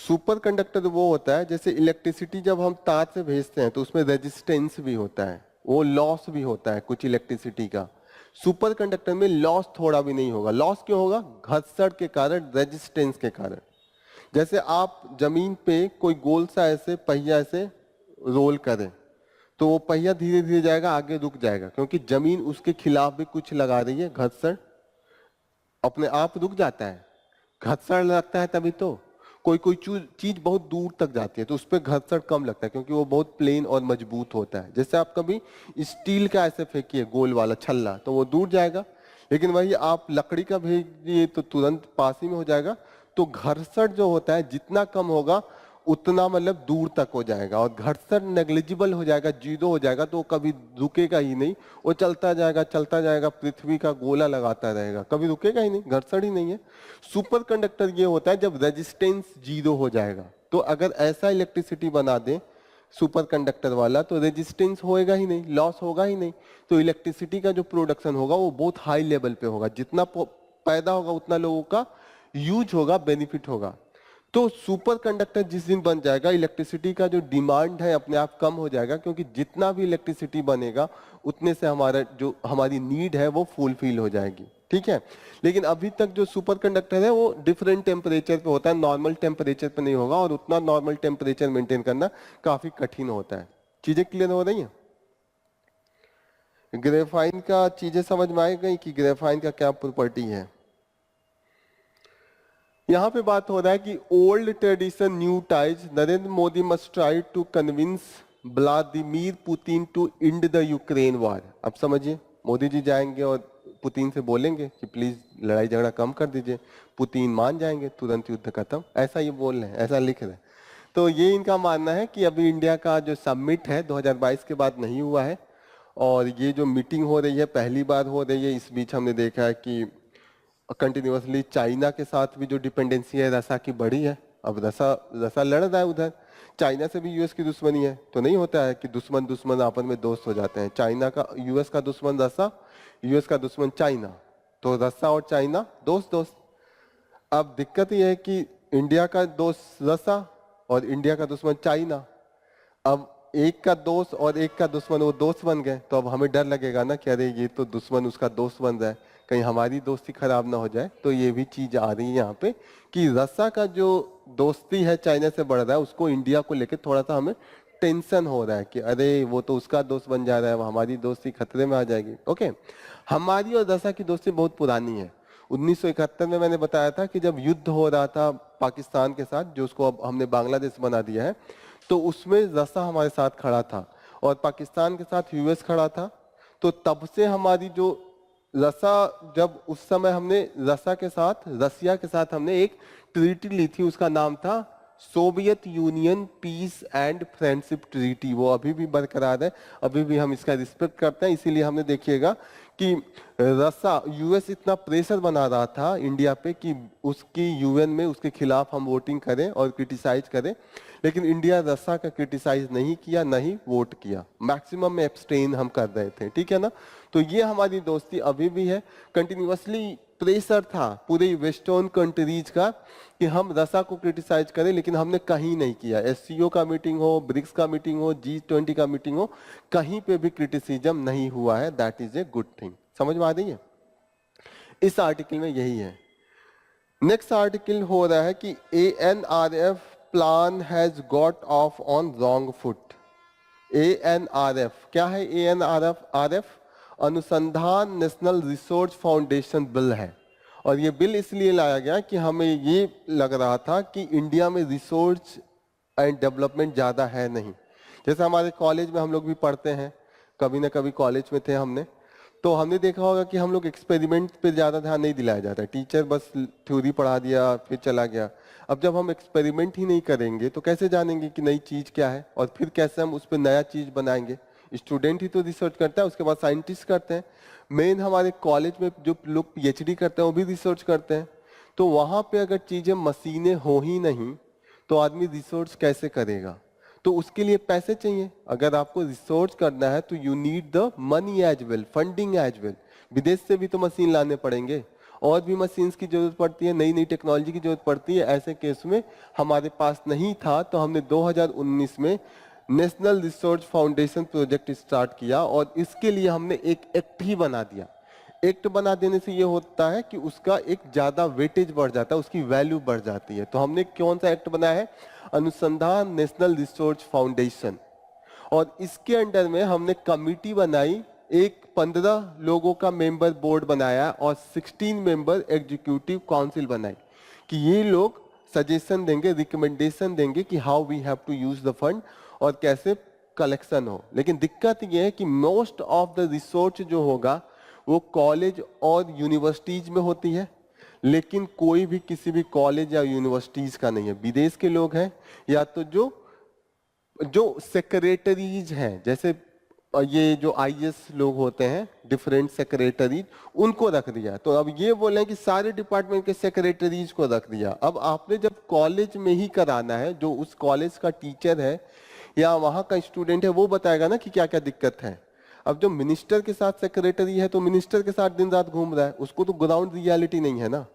सुपर कंडक्टर वो होता है जैसे इलेक्ट्रिसिटी जब हम तार से भेजते हैं तो उसमें रेजिस्टेंस भी होता है, वो लॉस भी होता है कुछ इलेक्ट्रिसिटी का। सुपर कंडक्टर में लॉस थोड़ा भी नहीं होगा। लॉस क्यों होगा? घर्षण के कारण, रेजिस्टेंस के कारण। जैसे आप जमीन पे कोई गोल सा ऐसे पहिया ऐसे रोल करें तो वो पहिया धीरे धीरे जाएगा, आगे रुक जाएगा, क्योंकि जमीन उसके खिलाफ भी कुछ लगा रही है, घर्षण अपने आप रुक जाता है। घर्षण लगता है तभी तो। कोई कोई चीज बहुत दूर तक जाती है तो उस पर घर्षण कम लगता है क्योंकि वो बहुत प्लेन और मजबूत होता है। जैसे आप कभी स्टील का ऐसे फेंकिए गोल वाला छल्ला तो वो दूर जाएगा, लेकिन वही आप लकड़ी का भेजिए तो तुरंत पास ही में हो जाएगा। तो घर्षण जो होता है जितना कम होगा उतना मतलब दूर तक हो जाएगा, और घर्षण नेग्लिजिबल हो जाएगा, जीरो हो जाएगा तो वो कभी रुकेगा ही नहीं, वो चलता जाएगा, पृथ्वी का गोला लगाता रहेगा, कभी रुकेगा ही नहीं, घर्षण ही नहीं है। सुपर कंडक्टर ये होता है जब रेजिस्टेंस जीरो हो जाएगा। तो अगर ऐसा इलेक्ट्रिसिटी बना दें सुपर कंडक्टर वाला तो रेजिस्टेंस होएगा ही नहीं, लॉस होगा ही नहीं, तो इलेक्ट्रिसिटी का जो प्रोडक्शन होगा वो बहुत हाई लेवल पे होगा। जितना पैदा होगा उतना लोगों का यूज होगा, बेनिफिट होगा। तो सुपर कंडक्टर जिस दिन बन जाएगा, इलेक्ट्रिसिटी का जो डिमांड है अपने आप कम हो जाएगा, क्योंकि जितना भी इलेक्ट्रिसिटी बनेगा उतने से हमारा जो हमारी नीड है वो फुलफिल हो जाएगी। ठीक है, लेकिन अभी तक जो सुपर कंडक्टर है वो डिफरेंट टेम्परेचर पे होता है, नॉर्मल टेम्परेचर पे नहीं होगा, और उतना नॉर्मल टेम्परेचर मेंटेन करना काफी कठिन होता है। चीजें क्लियर हो रही हैं? ग्रेफाइन का चीजें समझ में आ गई कि ग्रेफाइन का क्या प्रॉपर्टी है? यहां पे बात हो रहा है कि old tradition new ties, Narendra Modi must try to convince Vladimir Putin to end the Ukraine war. अब समझिए, मोदी जी जाएंगे और पुतिन से बोलेंगे कि प्लीज लड़ाई झगड़ा कम कर दीजिए, पुतिन मान जाएंगे, तुरंत युद्ध खत्म, ऐसा ये बोल रहे हैं, ऐसा लिख रहे हैं। तो ये इनका मानना है कि अभी इंडिया का जो समिट है 2022 के बाद नहीं हुआ है, और ये जो मीटिंग हो रही है पहली बार हो रही है। इस बीच हमने देखा है कि कंटिन्यूसली चाइना के साथ भी जो डिपेंडेंसी है रसा की बढ़ी है। अब रसा लड़ रहा है उधर, चाइना से भी यूएस की दुश्मनी है, तो नहीं होता है कि दुश्मन दुश्मन आपस में दोस्त हो जाते हैं। चाइना का यूएस का दुश्मन रसा, यूएस का दुश्मन चाइना, तो रसा और चाइना दोस्त दोस्त। अब दिक्कत यह है कि इंडिया का दोस्त रसा और इंडिया का दुश्मन चाइना। अब एक का दोस्त और एक का दुश्मन वो दोस्त बन गए, तो अब हमें डर लगेगा ना कि अरे ये तो दुश्मन उसका दोस्त बन रहा है, कहीं हमारी दोस्ती खराब ना हो जाए। तो ये भी चीज आ रही है यहाँ पे कि रसा का जो दोस्ती है चाइना से बढ़ रहा है, उसको इंडिया को लेकर थोड़ा सा हमें टेंशन हो रहा है कि अरे वो तो उसका दोस्त बन जा रहा है, हमारी दोस्ती खतरे में आ जाएगी। ओके, हमारी और रसा की दोस्ती बहुत पुरानी है। 1971 में मैंने बताया था कि जब युद्ध हो रहा था पाकिस्तान के साथ, जो उसको अब हमने बांग्लादेश बना दिया है, तो उसमें रसा हमारे साथ खड़ा था और पाकिस्तान के साथ यूएस खड़ा था। तो तब से हमारी जो रसा, जब उस समय हमने रसा के साथ, रसिया के साथ हमने एक ट्रीटी ली थी, उसका नाम था Soviet union peace and friendship treaty. वो अभी भी बरकरार है, अभी भी हम इसका रिस्पेक्ट करते हैं। इसीलिए हमने देखिएगा कि रसा, यूएस इतना प्रेशर बना रहा था इंडिया पे कि उसकी यूएन में उसके खिलाफ हम वोटिंग करें और क्रिटिसाइज करें, लेकिन इंडिया रसा का क्रिटिसाइज नहीं किया, नहीं वोट किया, मैक्सिमम में एब्सटेन हम कर रहे थे। ठीक है ना? तो ये हमारी दोस्ती अभी भी है। कंटिन्यूअसली प्रेशर था पूरे वेस्टर्न कंट्रीज का कि हम रसा को क्रिटिसाइज करें, लेकिन हमने कहीं नहीं किया। एससीओ का मीटिंग हो, ब्रिक्स का मीटिंग हो, G20 का मीटिंग हो, कहीं पे भी क्रिटिसिज्म नहीं हुआ है। That is a good thing. समझ में आ रही है? इस आर्टिकल में यही है। नेक्स्ट आर्टिकल हो रहा है कि ANRF plan has got off on wrong foot. ANRF क्या है? ANRF Anusandhan national resource foundation bill है, और ये बिल इसलिए लाया गया कि हमें ये लग रहा था कि इंडिया में रिसोर्स एंड डेवलपमेंट ज़्यादा है नहीं। जैसे हमारे कॉलेज में हम लोग भी पढ़ते हैं, कभी ना कभी कॉलेज में थे हमने, तो हमने देखा होगा कि हम लोग एक्सपेरिमेंट पे ज़्यादा ध्यान नहीं दिलाया जाता है। टीचर बस थ्योरी पढ़ा दिया फिर चला गया। अब जब हम एक्सपेरिमेंट ही नहीं करेंगे तो कैसे जानेंगे कि नई चीज़ क्या है, और फिर कैसे हम उस पर नया चीज़ बनाएंगे? स्टूडेंट ही तो रिसर्च करता है, उसके बाद साइंटिस्ट करते हैं। मेन हमारे कॉलेज में जो लोग PhD करते हैं वो भी रिसर्च करते हैं। तो वहाँ पे अगर चीज़ें, मशीनें हो ही नहीं तो आदमी रिसर्च कैसे करेगा? तो उसके लिए पैसे चाहिए। अगर आपको रिसर्च करना है तो you need the money as well, funding as well. विदेश से भी तो मशीन लाने पड़ेंगे, और भी मशीन्स की जरूरत पड़ती है, नई नई टेक्नोलॉजी की जरूरत पड़ती है। ऐसे केस में हमारे पास नहीं था, तो हमने 2019 में national research foundation project start किया और इसके लिए हमने एक एक्ट ही बना दिया। एक्ट बना देने से ये होता है कि उसका एक ज्यादा वेटेज बढ़ जाता है, उसकी वैल्यू बढ़ जाती है। तो हमने कौन सा एक्ट बनाया है? अनुसंधान नेशनल रिसर्च फाउंडेशन। और इसके अंडर में हमने कमिटी बनाई, एक 15 लोगों का मेंबर बोर्ड बनाया और 16 मेंबर एग्जीक्यूटिव काउंसिल बनाई कि ये लोग सजेशन देंगे, रिकमेंडेशन देंगे कि how we have to use the fund और कैसे कलेक्शन हो। लेकिन दिक्कत ये है कि मोस्ट ऑफ द रिसर्च जो होगा वो कॉलेज और यूनिवर्सिटीज में होती है, लेकिन कोई भी किसी भी कॉलेज या यूनिवर्सिटीज का नहीं है। विदेश के लोग हैं या तो जो जो सेक्रेटरीज हैं, जैसे ये जो आईएएस लोग होते हैं, डिफरेंट सेक्रेटरीज, उनको रख दिया। तो अब ये बोले कि सारे डिपार्टमेंट के सेक्रेटरीज को रख दिया। अब आपने जब कॉलेज में ही कराना है, जो उस कॉलेज का टीचर है या वहां का स्टूडेंट है वो बताएगा ना कि क्या क्या दिक्कत है। अब जो मिनिस्टर के साथ सेक्रेटरी है तो मिनिस्टर के साथ दिन रात घूम रहा है, उसको तो ग्राउंड रियलिटी नहीं है ना।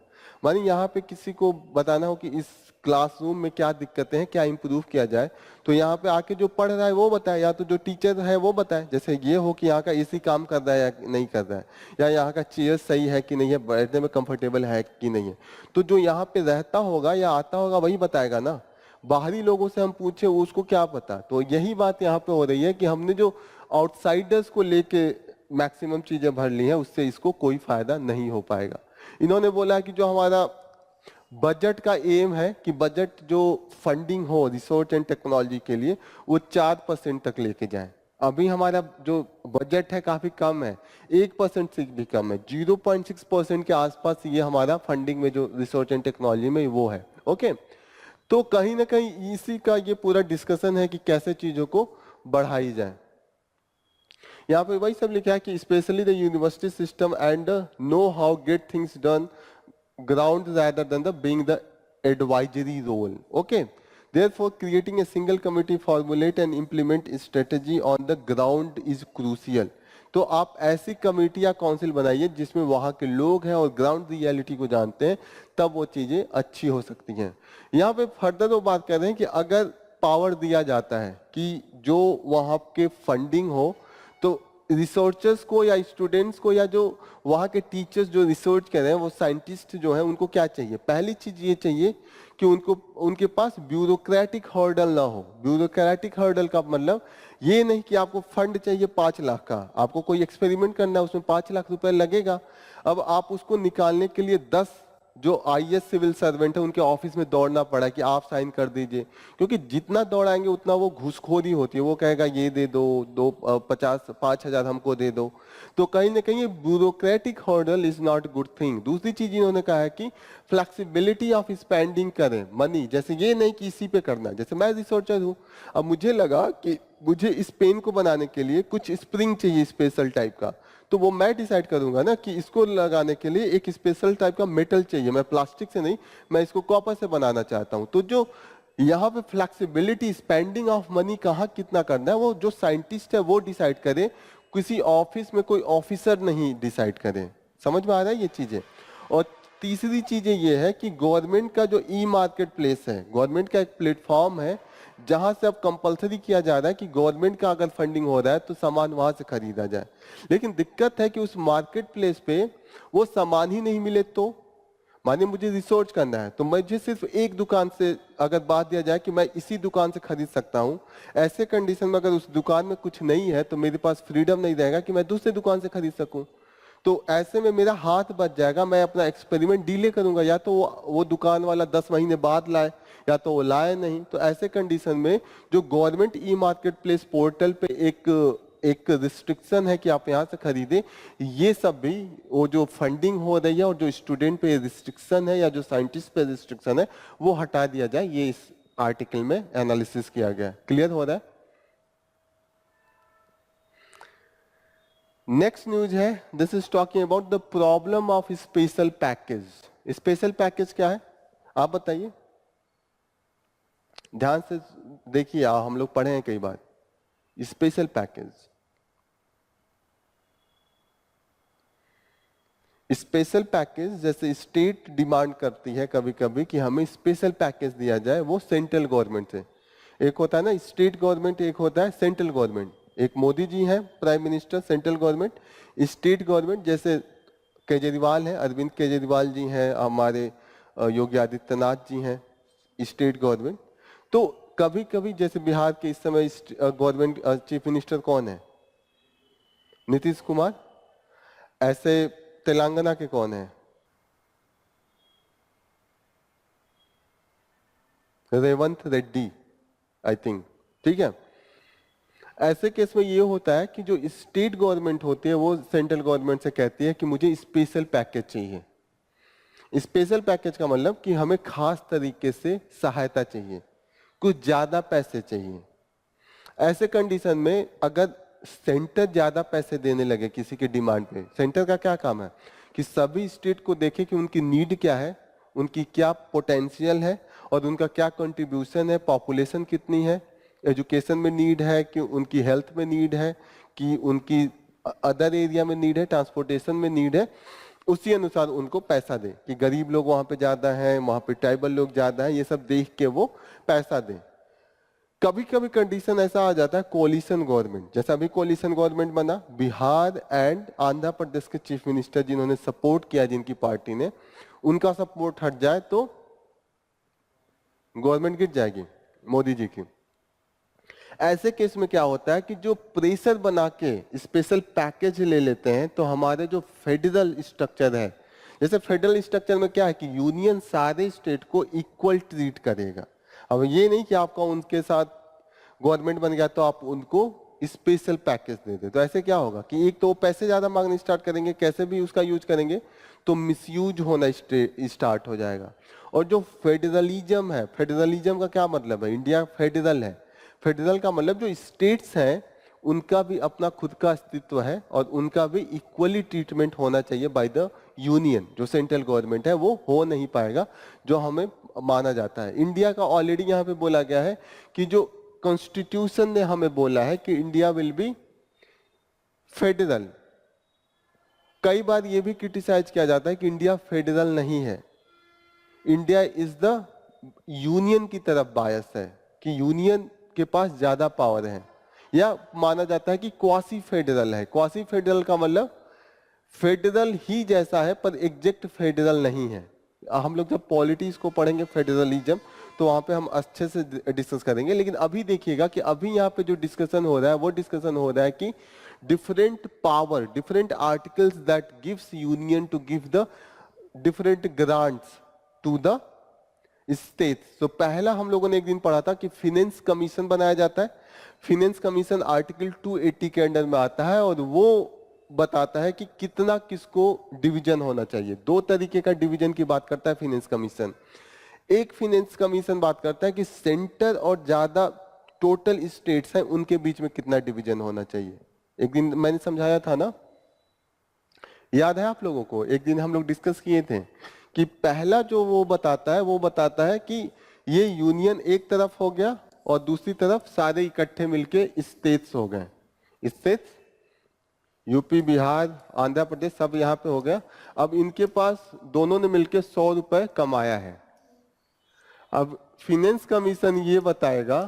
मानी यहाँ पे किसी को बताना हो कि इस क्लासरूम में क्या दिक्कतें हैं, क्या इंप्रूव किया जाए, तो यहाँ पे आके जो पढ़ रहा है वो बताए, या तो जो टीचर है वो बताए। जैसे ये हो कि यहाँ का एसी काम कर रहा है या नहीं कर रहा है, या यहाँ का चेयर सही है कि नहीं है, बैठने में कंफर्टेबल है कि नहीं है। तो जो यहाँ पे रहता होगा या आता होगा वही बताएगा ना। बाहरी लोगों से हम पूछे उसको क्या पता। तो यही बात यहाँ पे हो रही है कि हमने जो आउटसाइडर्स को लेके मैक्सिमम चीजें भर ली है, उससे इसको कोई फायदा नहीं हो पाएगा। इन्होंने बोला कि जो हमारा बजट का एम है कि बजट जो फंडिंग हो रिसर्च एंड टेक्नोलॉजी के लिए वो 4% तक लेके जाए। अभी हमारा जो बजट है काफी कम है, 1% से भी कम है, 0.6% के आसपास ये हमारा फंडिंग में जो रिसर्च एंड टेक्नोलॉजी में वो है। ओके, तो कहीं ना कहीं इसी का ये पूरा डिस्कशन है कि कैसे चीजों को बढ़ाई जाए। यहाँ पे वही सब लिखा है कि specially the university system and know how get things done ground rather than the being the advisory role. Okay, therefore creating a single committee formulate and implement strategy on the ground is crucial. तो आप ऐसी committee या council बनाइए जिसमें वहां के लोग हैं और ग्राउंड रियलिटी को जानते हैं, तब वो चीजें अच्छी हो सकती हैं। यहाँ पे फर्दर वो बात कर रहे हैं कि अगर पावर दिया जाता है कि जो वहां के फंडिंग हो, तो रिसर्चर्स को या स्टूडेंट्स को या जो वहाँ के टीचर्स जो रिसर्च कर रहे हैं, वो साइंटिस्ट जो है, उनको क्या चाहिए? पहली चीज ये चाहिए कि उनको उनके पास ब्यूरोक्रेटिक हर्डल ना हो। ब्यूरोक्रेटिक हर्डल का मतलब ये नहीं कि आपको फंड चाहिए 5 लाख का, आपको कोई एक्सपेरिमेंट करना है उसमें 5 लाख रुपए लगेगा। अब आप उसको निकालने के लिए 10 जो आईएएस सिविल सर्वेंट है उनके ऑफिस में दौड़ना पड़ा कि आप साइन कर दीजिए, क्योंकि जितना दौड़ाएंगे उतना वो घूसखोरी होती है। वो कहेगा ये दे दो, 5,000 हमको दे दो। तो कहीं ना कहीं bureaucratic hurdle is not good thing. दूसरी चीज इन्होंने कहा है कि फ्लेक्सिबिलिटी ऑफ स्पेंडिंग करें मनी। जैसे ये नहीं कि इसी पे करना है। जैसे मैं रिसर्चर हूँ, अब मुझे लगा कि मुझे इस पेन को बनाने के लिए कुछ स्प्रिंग चाहिए स्पेशल टाइप का, तो वो मैं डिसाइड करूंगा ना कि इसको लगाने के लिए एक स्पेशल टाइप का मेटल चाहिए, मैं प्लास्टिक से नहीं, मैं इसको कॉपर से बनाना चाहता हूं। तो जो यहाँ पे फ्लेक्सिबिलिटी, स्पेंडिंग ऑफ मनी कहाँ कितना करना है, वो जो साइंटिस्ट है वो डिसाइड करे, किसी ऑफिस में कोई ऑफिसर नहीं डिसाइड करे। समझ में आ रहा है ये चीजें। और तीसरी चीजें ये है कि गवर्नमेंट का जो ई मार्केट प्लेस है, गवर्नमेंट का एक प्लेटफॉर्म है जहां से अब कंपलसरी किया जा रहा है कि गवर्नमेंट का अगर फंडिंग हो रहा है तो सामान वहां से खरीदा जाए। लेकिन दिक्कत है कि उस मार्केट प्लेस पे वो सामान ही नहीं मिले। तो माने मुझे रिसर्च करना है तो मुझे सिर्फ एक दुकान से अगर बात दिया जाए कि मैं इसी दुकान से खरीद सकता हूं, ऐसे कंडीशन में अगर उस दुकान में कुछ नहीं है तो मेरे पास फ्रीडम नहीं रहेगा कि मैं दूसरे दुकान से खरीद सकूं। तो ऐसे में मेरा हाथ बच जाएगा, मैं अपना एक्सपेरिमेंट डिले करूंगा, या तो वो दुकान वाला 10 महीने बाद लाए या तो वो लाए नहीं। तो ऐसे कंडीशन में जो government e market place portal पे एक रिस्ट्रिक्शन है कि आप यहाँ से खरीदें, ये सब भी वो जो फंडिंग हो रही है और जो स्टूडेंट पे रिस्ट्रिक्शन है या जो साइंटिस्ट पे रिस्ट्रिक्शन है वो हटा दिया जाए। ये इस आर्टिकल में एनालिसिस किया गया। क्लियर हो रहा है? नेक्स्ट न्यूज है, this is talking about the problem of special package. Special package क्या है आप बताइए, ध्यान से देखिए, हम लोग पढ़े हैं कई बार। स्पेशल पैकेज, स्पेशल पैकेज जैसे स्टेट डिमांड करती है कभी कभी कि हमें स्पेशल पैकेज दिया जाए, वो सेंट्रल गवर्नमेंट से। एक होता है ना स्टेट गवर्नमेंट, एक होता है सेंट्रल गवर्नमेंट। एक मोदी जी हैं prime minister, central government. State government जैसे केजरीवाल है, अरविंद केजरीवाल जी हैं, हमारे योगी आदित्यनाथ जी हैं, स्टेट गवर्नमेंट। तो कभी कभी जैसे बिहार के इस समय गवर्नमेंट चीफ मिनिस्टर कौन है? नीतीश कुमार। ऐसे तेलंगाना के कौन है? रेवंत रेड्डी आई थिंक, ठीक है। ऐसे केस में ये होता है कि जो स्टेट गवर्नमेंट होती है वो सेंट्रल गवर्नमेंट से कहती है कि मुझे स्पेशल पैकेज चाहिए। स्पेशल पैकेज का मतलब कि हमें खास तरीके से सहायता चाहिए, कुछ ज्यादा पैसे चाहिए। ऐसे कंडीशन में अगर सेंटर ज्यादा पैसे देने लगे किसी के डिमांड पे, सेंटर का क्या काम है कि सभी स्टेट को देखे कि उनकी नीड क्या है, उनकी क्या पोटेंशियल है और उनका क्या कंट्रीब्यूशन है, पॉपुलेशन कितनी है, एजुकेशन में नीड है कि उनकी हेल्थ में नीड है कि उनकी अदर एरिया में नीड है, ट्रांसपोर्टेशन में नीड है। उसी अनुसार उनको पैसा दे कि गरीब लोग वहां पे ज्यादा हैं, वहां पे ट्राइबल लोग ज्यादा हैं, ये सब देख के वो पैसा दे। कभी कभी कंडीशन ऐसा आ जाता है कोलिशन गवर्नमेंट, जैसा अभी कोलिशन गवर्नमेंट बना, बिहार एंड आंध्र प्रदेश के चीफ मिनिस्टर जिन्होंने सपोर्ट किया, जिनकी पार्टी ने, उनका सपोर्ट हट जाए तो गवर्नमेंट गिर जाएगी मोदी जी की। ऐसे केस में क्या होता है कि जो प्रेशर बना के स्पेशल पैकेज ले लेते हैं, तो हमारे जो फेडरल स्ट्रक्चर है, जैसे फेडरल स्ट्रक्चर में क्या है कि यूनियन सारे स्टेट को इक्वल ट्रीट करेगा। अब ये नहीं कि आपका उनके साथ गवर्नमेंट बन गया तो आप उनको स्पेशल पैकेज दे दे, तो ऐसे क्या होगा कि एक तो वो पैसे ज्यादा मांगने स्टार्ट करेंगे, कैसे भी उसका यूज करेंगे तो मिसयूज होना स्टार्ट हो जाएगा। और जो फेडरलिज्म है, फेडरलिज्म का क्या मतलब है? इंडिया फेडरल है, फेडरल का मतलब जो स्टेट्स हैं उनका भी अपना खुद का अस्तित्व है और उनका भी इक्वली ट्रीटमेंट होना चाहिए बाय द यूनियन। जो सेंट्रल गवर्नमेंट है वो हो नहीं पाएगा, जो हमें माना जाता है। इंडिया का ऑलरेडी यहाँ पे बोला गया है कि जो कॉन्स्टिट्यूशन ने हमें बोला है कि इंडिया विल बी फेडरल। कई बार ये भी क्रिटिसाइज किया जाता है कि इंडिया फेडरल नहीं है, इंडिया इज द यूनियन की तरफ बायस है कि यूनियन के पास ज्यादा पावर है, या माना जाता है कि क्वासी फेडरल है। क्वासी फेडरल का मतलब फेडरल ही जैसा है पर एग्जैक्ट फेडरल नहीं है। हम लोग जब पॉलिटिक्स को पढ़ेंगे फेडरलिज्म तो वहां पे हम अच्छे से डिस्कस करेंगे, लेकिन अभी देखिएगा कि अभी यहाँ पे जो डिस्कशन हो रहा है वो डिस्कशन हो रहा है कि different power, different articles that gives union to give the different grants to the state. तो पहला हम लोगों ने एक दिन पढ़ा था कि फिनेंस कमीशन बनाया जाता है। फिनेंस कमीशन आर्टिकल 280 के अंडर में आता है और वो बताता है कि कितना किसको डिवीजन होना चाहिए। दो तरीके का डिवीजन की बात करता है फिनेंस कमीशन। एक फिनेंस कमीशन बात करता है कि सेंटर और ज्यादा टोटल स्टेट्स हैं उनके बीच में कितना डिवीजन होना चाहिए। एक दिन मैंने समझाया था ना, याद है आप लोगों को? एक दिन हम लोग डिस्कस किए थे कि पहला जो वो बताता है कि ये यूनियन एक तरफ हो गया और दूसरी तरफ सारे इकट्ठे मिलके स्टेट्स हो गए। स्टेट्स यूपी, बिहार, आंध्र प्रदेश सब यहाँ पे हो गया। अब इनके पास दोनों ने मिलके 100 रुपए कमाया है। अब फिनेंस कमीशन ये बताएगा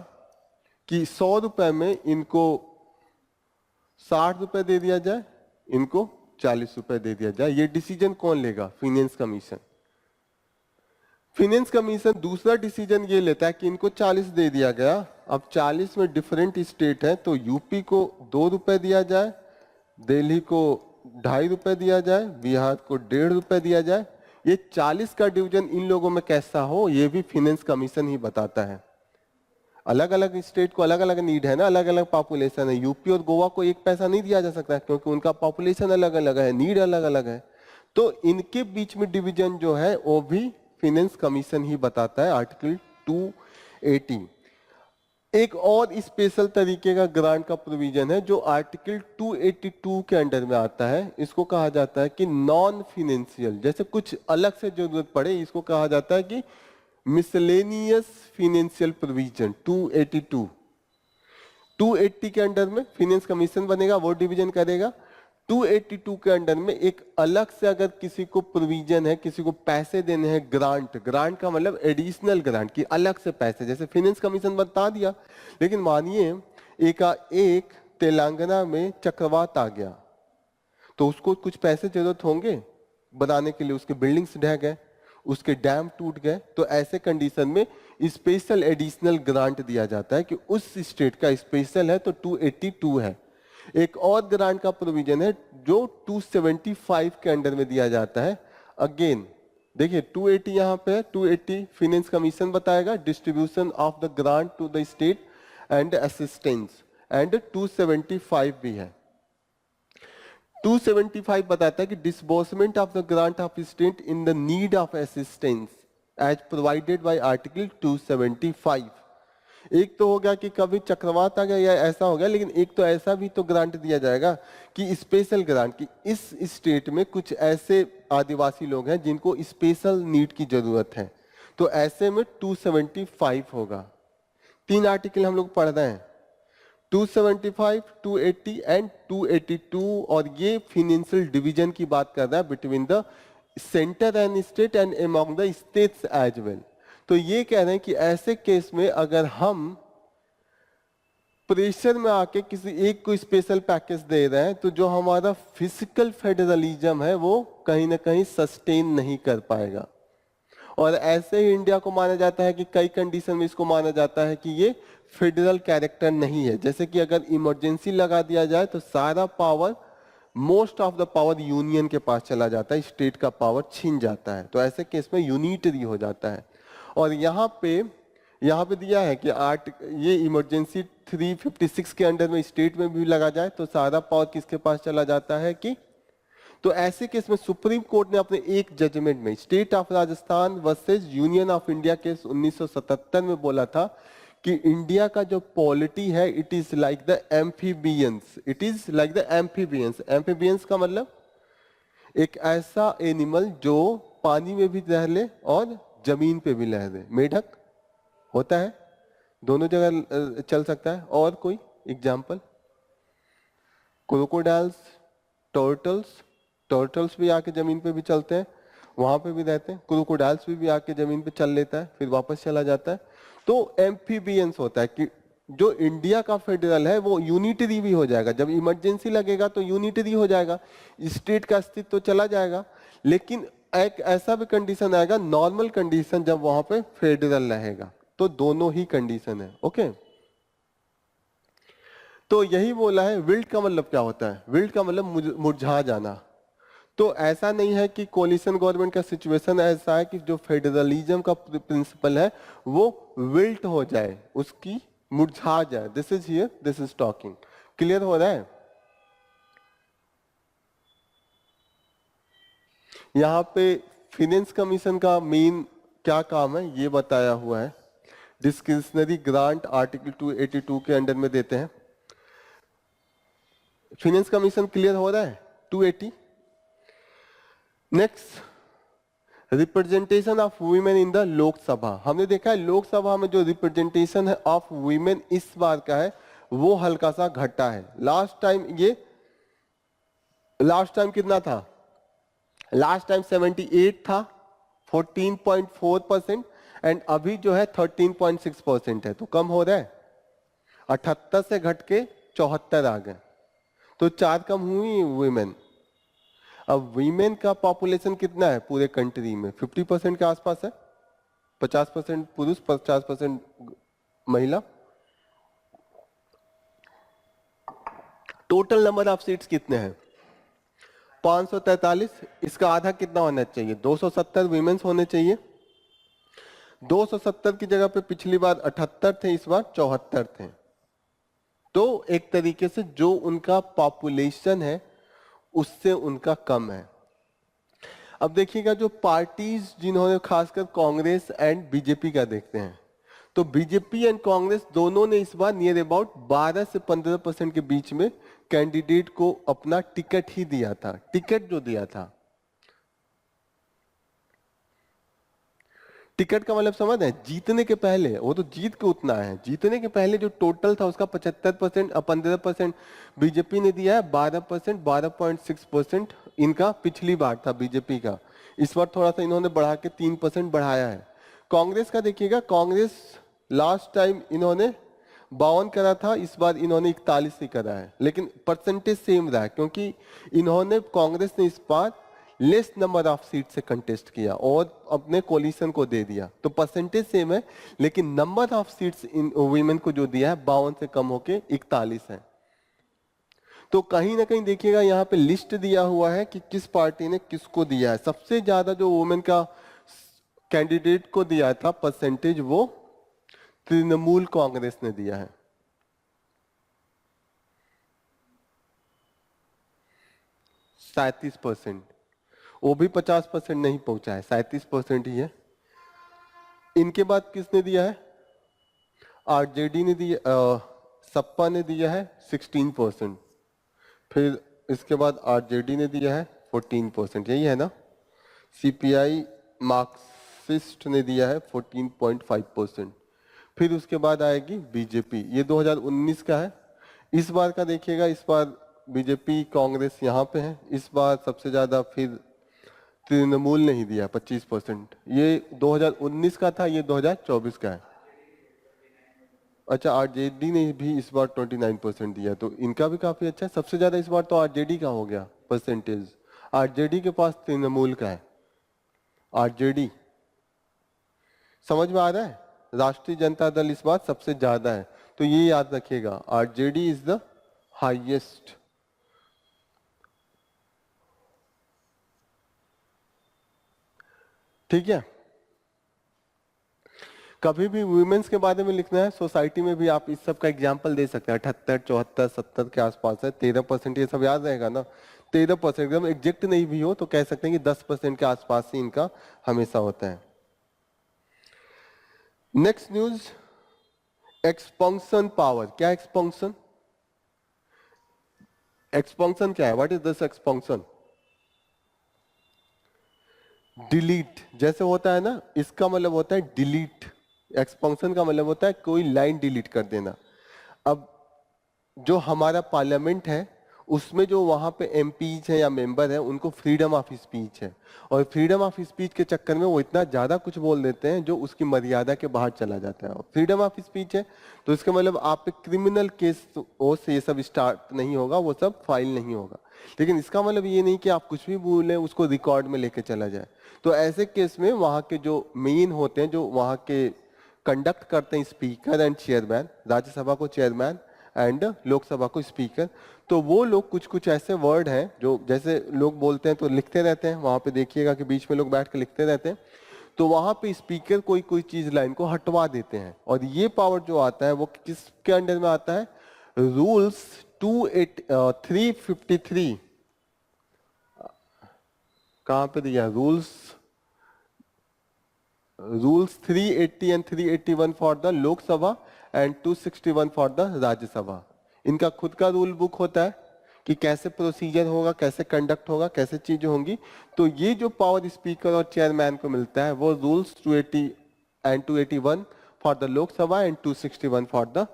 कि 100 रुपए में इनको 60 रुपए दे दिया जाए, इनको 40 रुपए दे दिया जाए। ये डिसीजन कौन लेगा? Finance commission. फिनेंस कमीशन दूसरा डिसीजन ये लेता है कि इनको 40 दे दिया गया, अब 40 में डिफरेंट स्टेट है तो यूपी को 2 रुपए दिया जाए, दिल्ली को 2.5 रुपए दिया जाए, बिहार को 1.5 रुपए दिया जाए। ये 40 का डिवीजन इन लोगों में कैसा हो ये भी फिनेंस कमीशन ही बताता है। अलग अलग स्टेट को अलग अलग नीड है ना, अलग अलग पॉपुलेशन है। यूपी और गोवा को एक पैसा नहीं दिया जा सकता क्योंकि उनका पॉपुलेशन अलग अलग है, नीड अलग अलग है। तो इनके बीच में डिवीजन जो है वो भी फिनेंस कमीशन ही बताता है, आर्टिकल 280। एक और स्पेशल तरीके का ग्रांट का प्रोविजन है जो आर्टिकल 282 के अंडर में आता है। इसको कहा जाता है कि नॉन फिनेंशियल, जैसे कुछ अलग से जरूरत पड़े, इसको कहा जाता है कि मिसलेनियस फिनेंशियल प्रोविजन 282। 280 के अंडर में फिनेंस कमीशन बनेगा, वो डिवीजन करेगा। 282 के अंडर में एक अलग से अगर किसी को प्रोविजन है, किसी को पैसे देने हैं, ग्रांट, ग्रांट का मतलब एडिशनल ग्रांट की अलग से पैसे, जैसे फाइनेंस कमीशन बता दिया। लेकिन मानिए एक तेलंगाना में चक्रवात आ गया, तो उसको कुछ पैसे जरूरत होंगे बनाने के लिए, उसके बिल्डिंग्स ढह गए, उसके डैम टूट गए, तो ऐसे कंडीशन में स्पेशल एडिशनल ग्रांट दिया जाता है कि उस स्टेट का स्पेशल है तो 282 है। एक और ग्रांट का प्रोविजन है जो 275 के अंडर में दिया जाता है। अगेन देखिए 280 यहाँ पे है, 280 फाइनेंस कमीशन बताएगा, distribution of the grant to the state and assistance, and 275 भी है। 275 बताता है कि disbursement of the grant of state in the need of assistance as provided by article 275। एक तो हो गया कि कभी चक्रवात आ गया या ऐसा हो गया, लेकिन एक तो ऐसा भी तो ग्रांट दिया जाएगा कि स्पेशल ग्रांट की इस स्टेट में कुछ ऐसे आदिवासी लोग हैं जिनको स्पेशल नीड की जरूरत है, तो ऐसे में 275 होगा। 3 आर्टिकल हम लोग पढ़ रहे हैं, 275, 280 एंड 282, और ये फाइनेंशियल डिवीजन की बात कर रहा है between the centre and state and among the states as well. तो ये कह रहे हैं कि ऐसे केस में अगर हम प्रेशर में आके किसी एक को स्पेशल पैकेज दे रहे हैं, तो जो हमारा फिजिकल फेडरलिज्म है वो कहीं ना कहीं सस्टेन नहीं कर पाएगा। और ऐसे ही इंडिया को माना जाता है कि कई कंडीशन में इसको माना जाता है कि ये फेडरल कैरेक्टर नहीं है। जैसे कि अगर इमरजेंसी लगा दिया जाए तो सारा power, most of the power union के पास चला जाता है, स्टेट का पावर छीन जाता है, तो ऐसे केस में यूनिटरी हो जाता है। और यहाँ पे दिया है कि ये इमरजेंसी 356 के अंडर में स्टेट में भी लगा जाए तो सारा पावर किसके पास चला जाता है कि, तो ऐसे केस में सुप्रीम कोर्ट ने अपने एक जजमेंट में state of Rajasthan versus union of India case 1977 में बोला था कि इंडिया का जो पॉलिटी है it is like the amphibians, it is like the amphibians. Amphibians का मतलब एक ऐसा एनिमल जो पानी में भी रह ले और जमीन पे भी रह ले। मेढक होता है, दोनों जगह चल सकता है। और कोई एग्जाम्पल? क्रोकोडाइल्स, टर्टल्स भी आके जमीन पे भी चलते हैं, वहां पे भी रहते हैं। क्रोकोडाइल्स भी आके जमीन पे चल लेता है फिर वापस चला जाता है। तो एम्फीबियंस होता है कि जो इंडिया का फेडरल है वो यूनिटरी भी हो जाएगा, जब इमरजेंसी लगेगा तो यूनिटरी हो जाएगा, स्टेट का अस्तित्व तो चला जाएगा, लेकिन एक ऐसा भी कंडीशन आएगा नॉर्मल कंडीशन जब वहां पे फेडरल रहेगा। तो दोनों ही कंडीशन है। ओके, तो यही बोला है। विल्ट का मतलब क्या होता है? विल्ट का मतलब मुरझा जाना। तो ऐसा नहीं है कि कोलिशन गवर्नमेंट का सिचुएशन ऐसा है कि जो फेडरलिज्म का प्रिंसिपल है वो विल्ट हो जाए, उसकी मुरझा जाए। This is here, this is talking. Clear हो रहा है? यहाँ पे फाइनेंस कमीशन का मेन क्या काम है ये बताया हुआ है। डिस्क्रिशनरी ग्रांट आर्टिकल 282 के अंडर में देते हैं। फाइनेंस कमीशन क्लियर हो रहा है? 280। Next, representation of women in the Lok Sabha. हमने देखा है लोकसभा में जो रिप्रेजेंटेशन है ऑफ वुमेन इस बार का है वो हल्का सा घटा है। लास्ट टाइम कितना था? लास्ट टाइम 78 था, 14.4%, एंड अभी जो है 13.6% है, तो कम हो रहा है। 78 से घट के 74 आ गए, तो 4 कम हुई वुमेन। अब वीमेन का पॉपुलेशन कितना है पूरे कंट्री में? 50% के आसपास है। 50% पुरुष, 50% महिला। टोटल नंबर ऑफ सीट्स कितने हैं? 543। इसका आधा कितना होना चाहिए? 270 वीमेन्स होने चाहिए। 270 की जगह पे पिछली बार 78 थे, इस बार 74 थे। तो एक तरीके से जो उनका पॉपुलेशन है उससे उनका कम है। अब देखिएगा जो पार्टीज जिन्होंने, खासकर कांग्रेस एंड बीजेपी का देखते हैं, तो बीजेपी एंड कांग्रेस दोनों ने इस बार नियर अबाउट 12 से 15% के बीच में कैंडिडेट को अपना टिकट ही दिया था। टिकट जो दिया था, टिकट का मतलब समझ है, जीतने के पहले, वो तो जीत के उतना है, जीतने के पहले जो टोटल था उसका 75% 15% बीजेपी ने दिया है, 12% 12.6% इनका पिछली बार था बीजेपी का। इस बार थोड़ा सा इन्होंने बढ़ा के 3% बढ़ाया है। कांग्रेस का देखिएगा, कांग्रेस लास्ट टाइम इन्होंने 52 करा था, इस बार इन्होंने 41 ही करा है, लेकिन परसेंटेज सेम रहा है क्योंकि इन्होंने, कांग्रेस ने इस बार लेस नंबर ऑफ सीट से कंटेस्ट किया और अपने कोलिशन को दे दिया, तो परसेंटेज सेम है, लेकिन number of seats in women को जो दिया है 52 से कम होके 41 है। तो कहीं ना कहीं देखिएगा यहाँ पे लिस्ट दिया हुआ है कि किस पार्टी ने किसको दिया है। सबसे ज्यादा जो वुमेन का कैंडिडेट को दिया था परसेंटेज, वो तृणमूल कांग्रेस ने दिया है। %37, वो भी 50% नहीं पहुंचा है, 37% ही है। इनके बाद किसने दिया है? आरजेडी ने दिया, सपा ने दिया है 16%, फिर इसके बाद आरजेडी ने दिया है 14%, यही है ना। सीपीआई मार्क्सिस्ट ने दिया है 14.5%, फिर उसके बाद आएगी बीजेपी, ये 2019 का है। इस बार का देखिएगा, इस बार बीजेपी कांग्रेस यहाँ पे है, इस बार सबसे ज्यादा फिर तृणमूल ने ही दिया 25%। ये 2019 का था, ये 2024 का है। अच्छा, आरजेडी ने भी इस बार 29% दिया, तो इनका भी काफी अच्छा है। सबसे ज्यादा इस बार तो आरजेडी का हो गया परसेंटेज, आरजेडी के पास तृणमूल का है। आरजेडी समझ में आ रहा है, राष्ट्रीय जनता दल इस बार सबसे ज्यादा है, तो ये याद रखिएगा, आरजेडी इज द हाईएस्ट। ठीक है, कभी भी वुमेन्स के बारे में लिखना है सोसाइटी में भी आप इस सब का एग्जाम्पल दे सकते हैं। 78, 74, 70 के आसपास है, 13%, ये सब याद रहेगा ना। 13% एकदम एग्जैक्ट नहीं भी हो तो कह सकते हैं कि 10% के आसपास ही इनका हमेशा होता है। Next news, expansion power. क्या एक्सपेंशन? एक्सपेंशन क्या है? What is this expansion? Delete जैसे होता है ना, इसका मतलब होता है डिलीट। एक्सपेंशन का मतलब होता है कोई लाइन डिलीट कर देना। अब जो हमारा पार्लियामेंट है उसमें जो वहां पे एमपीज है या मेंबर है, उनको फ्रीडम ऑफ स्पीच है, और फ्रीडम ऑफ स्पीच के चक्कर में वो इतना ज्यादा कुछ बोल देते हैं जो उसकी मर्यादा के बाहर चला जाता है। फ्रीडम ऑफ स्पीच है तो इसका मतलब आप पे क्रिमिनल केस से ये सब स्टार्ट नहीं होगा, वो सब फाइल नहीं होगा। लेकिन इसका मतलब ये नहीं कि आप कुछ भी बोले उसको रिकॉर्ड में लेके चला जाए। तो ऐसे केस में वहां के जो मेन होते हैं, जो वहां के कंडक्ट करते हैं, स्पीकर एंड चेयरमैन, राज्यसभा को चेयरमैन एंड लोकसभा को स्पीकर, तो वो लोग कुछ कुछ ऐसे वर्ड हैं जो जैसे लोग बोलते हैं तो लिखते रहते हैं, वहां पे देखिएगा कि बीच में लोग बैठ के लिखते रहते हैं, तो वहां पे स्पीकर कोई कोई चीज लाइन को हटवा देते हैं। और ये पावर जो आता है वो किसके अंडर में आता है? रूल्स 353 कहां पे दिया? Rules 380 and 381 for the Lok Sabha and 261 for the Rajya Sabha. इनका खुद का रूल बुक होता है कि कैसे प्रोसीजर होगा, कैसे कंडक्ट होगा, कैसे चीजें होंगी। तो ये जो पावर स्पीकर और चेयरमैन को मिलता है वो rules 280 and 281 for the Lok Sabha and 261 for the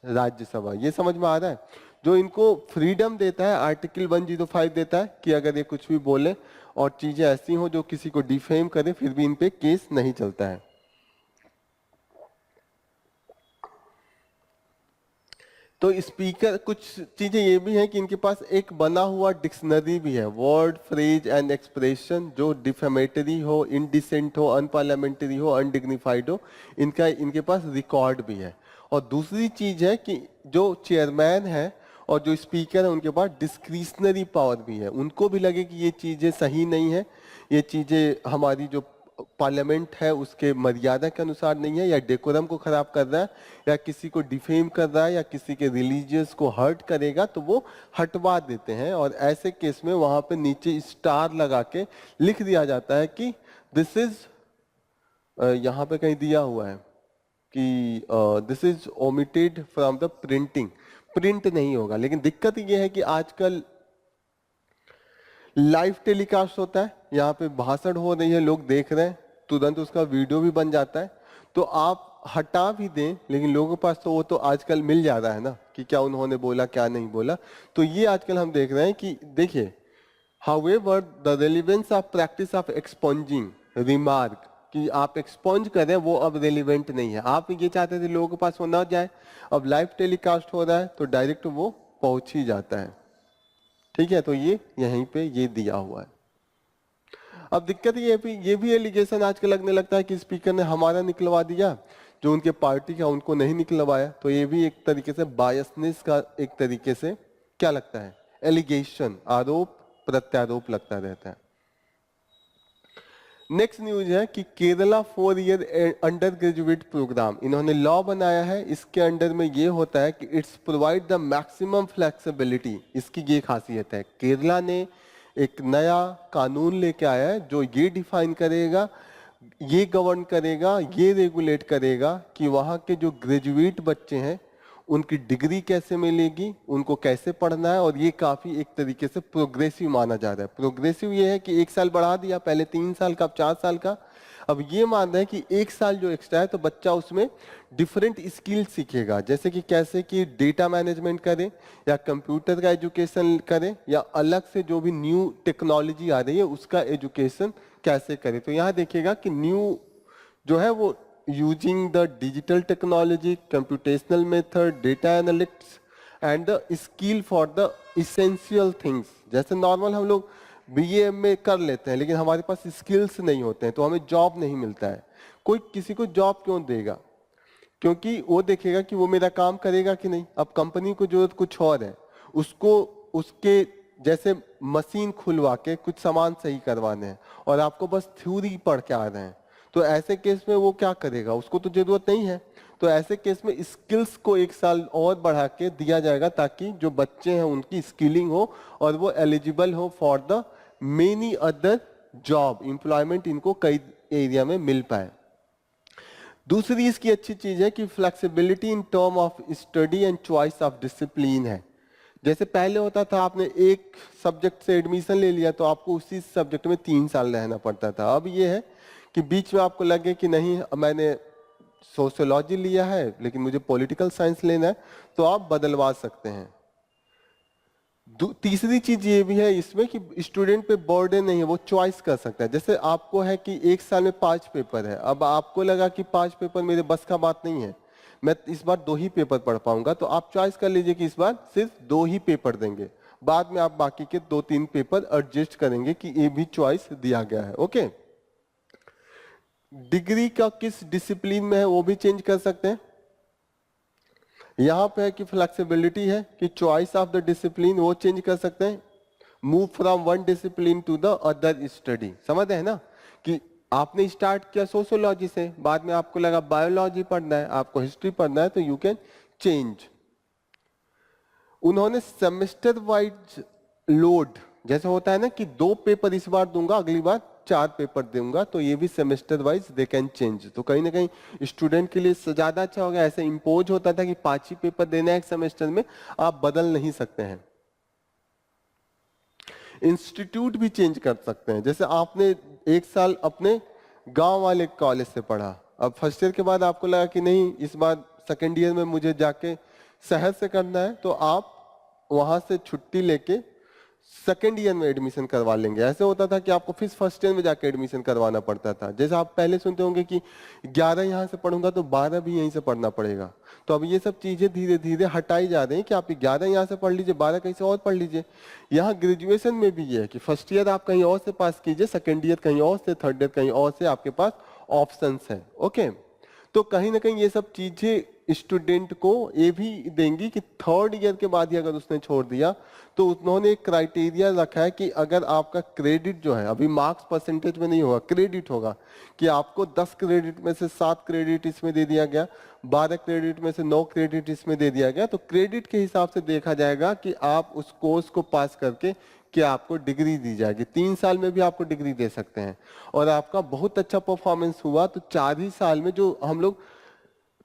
Rajya Sabha. ये समझ में आ रहा है? जो इनको फ्रीडम देता है आर्टिकल 105 देता है कि अगर ये कुछ भी बोले और चीजें ऐसी हो जो किसी को डिफेम करे, फिर भी इन पे केस नहीं चलता है। तो स्पीकर, कुछ चीजें ये भी हैं कि इनके पास एक बना हुआ डिक्शनरी भी है, वर्ड, फ्रेज एंड एक्सप्रेशन जो डिफेमेटरी हो, इनडिसेंट हो, अनपार्लियामेंट्री हो, अनडिग्निफाइड हो, इनके पास रिकॉर्ड भी है। और दूसरी चीज है कि जो चेयरमैन है और जो स्पीकर है उनके पास डिस्क्रिशनरी पावर भी है। उनको भी लगे कि ये चीजें सही नहीं है, ये चीजें हमारी जो पार्लियामेंट है उसके मर्यादा के अनुसार नहीं है, या डेकोरम को खराब कर रहा है, या किसी को डिफेम कर रहा है, या किसी के रिलीजियस को हर्ट करेगा, तो वो हटवा देते हैं। और ऐसे केस में वहां पे नीचे स्टार लगा के लिख दिया जाता है कि दिस इज, यहाँ पे कहीं दिया हुआ है कि this is omitted from the printing, print नहीं होगा। लेकिन दिक्कत ये है कि आजकल लाइव टेलीकास्ट होता है, यहाँ पे भाषण हो रही है, लोग देख रहे हैं, तुरंत उसका वीडियो भी बन जाता है। तो आप हटा भी दें, लेकिन लोगों के पास तो वो तो आजकल मिल जा रहा है ना कि क्या उन्होंने बोला क्या नहीं बोला। तो ये आजकल हम देख रहे हैं कि देखिए, however the relevance of practice of expunging remark, कि आप एक्सपॉन्ज करें वो अब रेलिवेंट नहीं है। आप ये चाहते थे लोगों के पास वो ना जाए, अब लाइव टेलीकास्ट हो रहा है तो डायरेक्ट वो पहुंच ही जाता है। ठीक है, तो ये यहीं पे ये दिया हुआ है। अब दिक्कत ये भी एलिगेशन आजकल लगने लगता है कि स्पीकर ने हमारा निकलवा दिया, जो उनके पार्टी का उनको नहीं निकलवाया। तो ये भी एक तरीके से बायसनेस का एक तरीके से क्या लगता है, एलिगेशन, आरोप प्रत्यारोप लगता रहता है। नेक्स्ट न्यूज है कि Kerala 4 year under graduate program, इन्होंने लॉ बनाया है। इसके अंडर में ये होता है कि its provide the maximum flexibility. इसकी ये खासियत है, केरला ने एक नया कानून लेके आया है जो ये डिफाइन करेगा, ये गवर्न करेगा, ये रेगुलेट करेगा कि वहाँ के जो ग्रेजुएट बच्चे हैं उनकी डिग्री कैसे मिलेगी, उनको कैसे पढ़ना है। और ये काफी एक तरीके से प्रोग्रेसिव माना जा रहा है। प्रोग्रेसिव ये है कि 1 साल बढ़ा दिया, पहले 3 साल का अब 4 साल का। अब ये मान रहे हैं कि 1 साल जो एक्स्ट्रा है तो बच्चा उसमें डिफरेंट स्किल सीखेगा, जैसे कि कैसे कि डेटा मैनेजमेंट करे, या कंप्यूटर का एजुकेशन करे, या अलग से जो भी न्यू टेक्नोलॉजी आ रही है उसका एजुकेशन कैसे करे। तो यहाँ देखिएगा कि न्यू जो है वो using the digital technology, computational method, data analytics and the skill for the essential things. जैसे नॉर्मल हम लोग बीए में कर लेते हैं, लेकिन हमारे पास स्किल्स नहीं होते हैं तो हमें जॉब नहीं मिलता है। कोई किसी को जॉब क्यों देगा? क्योंकि वो देखेगा कि वो मेरा काम करेगा कि नहीं। अब कंपनी को जरूरत कुछ और है, उसको उसके जैसे मशीन खुलवा के कुछ सामान सही करवाने हैं और आपको बस थ्योरी पढ़ के आ रहे हैं, तो ऐसे केस में वो क्या करेगा? उसको तो जरूरत नहीं है। तो ऐसे केस में स्किल्स को 1 साल और बढ़ा के दिया जाएगा ताकि जो बच्चे हैं उनकी स्किलिंग हो और वो एलिजिबल हो for the many other job, employment इनको कई एरिया में मिल पाए। दूसरी इसकी अच्छी चीज है कि flexibility in term of study and choice of discipline है। जैसे पहले होता था आपने एक सब्जेक्ट से एडमिशन ले लिया तो आपको उसी सब्जेक्ट में 3 साल रहना पड़ता था। अब ये है कि बीच में आपको लगे कि नहीं मैंने सोशियोलॉजी लिया है लेकिन मुझे पॉलिटिकल साइंस लेना है, तो आप बदलवा सकते हैं। तीसरी चीज ये भी है इसमें कि स्टूडेंट पे बर्डन नहीं है, वो चॉइस कर सकता है। जैसे आपको है कि 1 साल में 5 पेपर है, अब आपको लगा कि 5 पेपर मेरे बस का बात नहीं है, मैं इस बार 2 ही पेपर पढ़ पाऊंगा, तो आप चॉइस कर लीजिए कि इस बार सिर्फ 2 ही पेपर देंगे, बाद में आप बाकी के 2-3 पेपर एडजस्ट करेंगे कि ये भी चॉइस दिया गया है। ओके, डिग्री का किस डिसिप्लिन में है वो भी चेंज कर सकते हैं। यहां पे है कि फ्लेक्सिबिलिटी है कि चॉइस ऑफ द डिसिप्लिन वो चेंज कर सकते हैं, move from one discipline to the other study. समझ है ना कि आपने स्टार्ट किया सोशियोलॉजी से, बाद में आपको लगा बायोलॉजी पढ़ना है, आपको हिस्ट्री पढ़ना है, तो यू कैन चेंज। उन्होंने सेमेस्टर वाइज लोड, जैसे होता है ना कि 2 पेपर इस बार दूंगा अगली बार 4 पेपर दूंगा, तो ये भी semester wise they can change. तो कहीं ना कहीं स्टूडेंट के लिए ज्यादा अच्छा हो गया। ऐसे इंपोज होता था कि 5 ही पेपर देना है एक सेमेस्टर में, आप बदल नहीं सकते हैं। इंस्टीट्यूट भी चेंज कर सकते हैं। जैसे आपने 1 साल अपने गांव वाले कॉलेज से पढ़ा, अब फर्स्ट ईयर के बाद आपको लगा कि नहीं इस बार सेकेंड ईयर में मुझे जाके शहर से करना है, तो आप वहां से छुट्टी लेके सेकेंड ईयर में एडमिशन करवा लेंगे। ऐसे होता था कि आपको फिर फर्स्ट ईयर में जाके एडमिशन करवाना पड़ता था। जैसे आप पहले सुनते होंगे कि 11 यहाँ से पढ़ूंगा तो 12 भी यहीं से पढ़ना पड़ेगा। तो अब ये सब चीजें धीरे धीरे हटाई जा रही हैं कि आप 11 यहाँ से पढ़ लीजिए, 12 कहीं से और पढ़ लीजिए। यहाँ ग्रेजुएशन में भी ये है कि फर्स्ट ईयर आप कहीं और से पास कीजिए, सेकेंड ईयर कहीं और से, थर्ड ईयर कहीं और से, आपके पास ऑप्शंस है। ओके, तो कहीं ना कहीं ये सब चीजें स्टूडेंट को ये भी देंगी कि थर्ड ईयर के बाद ही अगर उसने छोड़ दिया तो उन्होंने एक क्राइटेरिया रखा है कि अगर आपका क्रेडिट जो है, अभी मार्क्स परसेंटेज में नहीं होगा, क्रेडिट होगा, कि आपको 10 क्रेडिट में से 7 क्रेडिट इसमें दे दिया गया, 12 क्रेडिट में से 9 क्रेडिट इसमें दे दिया गया, तो क्रेडिट के हिसाब से देखा जाएगा कि आप उस कोर्स को पास करके कि आपको डिग्री दी जाएगी। 3 साल में भी आपको डिग्री दे सकते हैं। और आपका बहुत अच्छा परफॉर्मेंस हुआ तो 4 ही साल में, जो हम लोग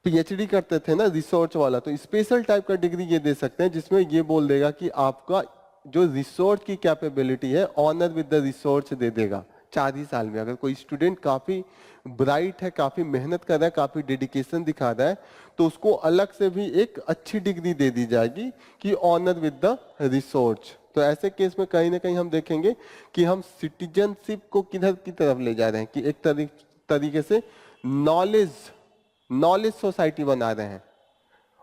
पीएचडी करते थे ना रिसर्च वाला, तो स्पेशल टाइप का डिग्री ये दे सकते हैं जिसमें ये बोल देगा कि आपका जो रिसर्च की कैपेबिलिटी है ऑनर विद द रिसर्च दे देगा। 4 ही साल में। अगर कोई स्टूडेंट काफी ब्राइट है, काफी मेहनत कर रहा है, काफी डेडिकेशन दिखा रहा है, तो उसको अलग से भी एक अच्छी डिग्री दे दी जाएगी कि ऑनर विद द रिसोर्स। तो ऐसे केस में कहीं ना कहीं हम देखेंगे कि हम सिटीजनशिप को किधर की तरफ ले जा रहे हैं, कि एक तरीके से नॉलेज सोसाइटी बना रहे हैं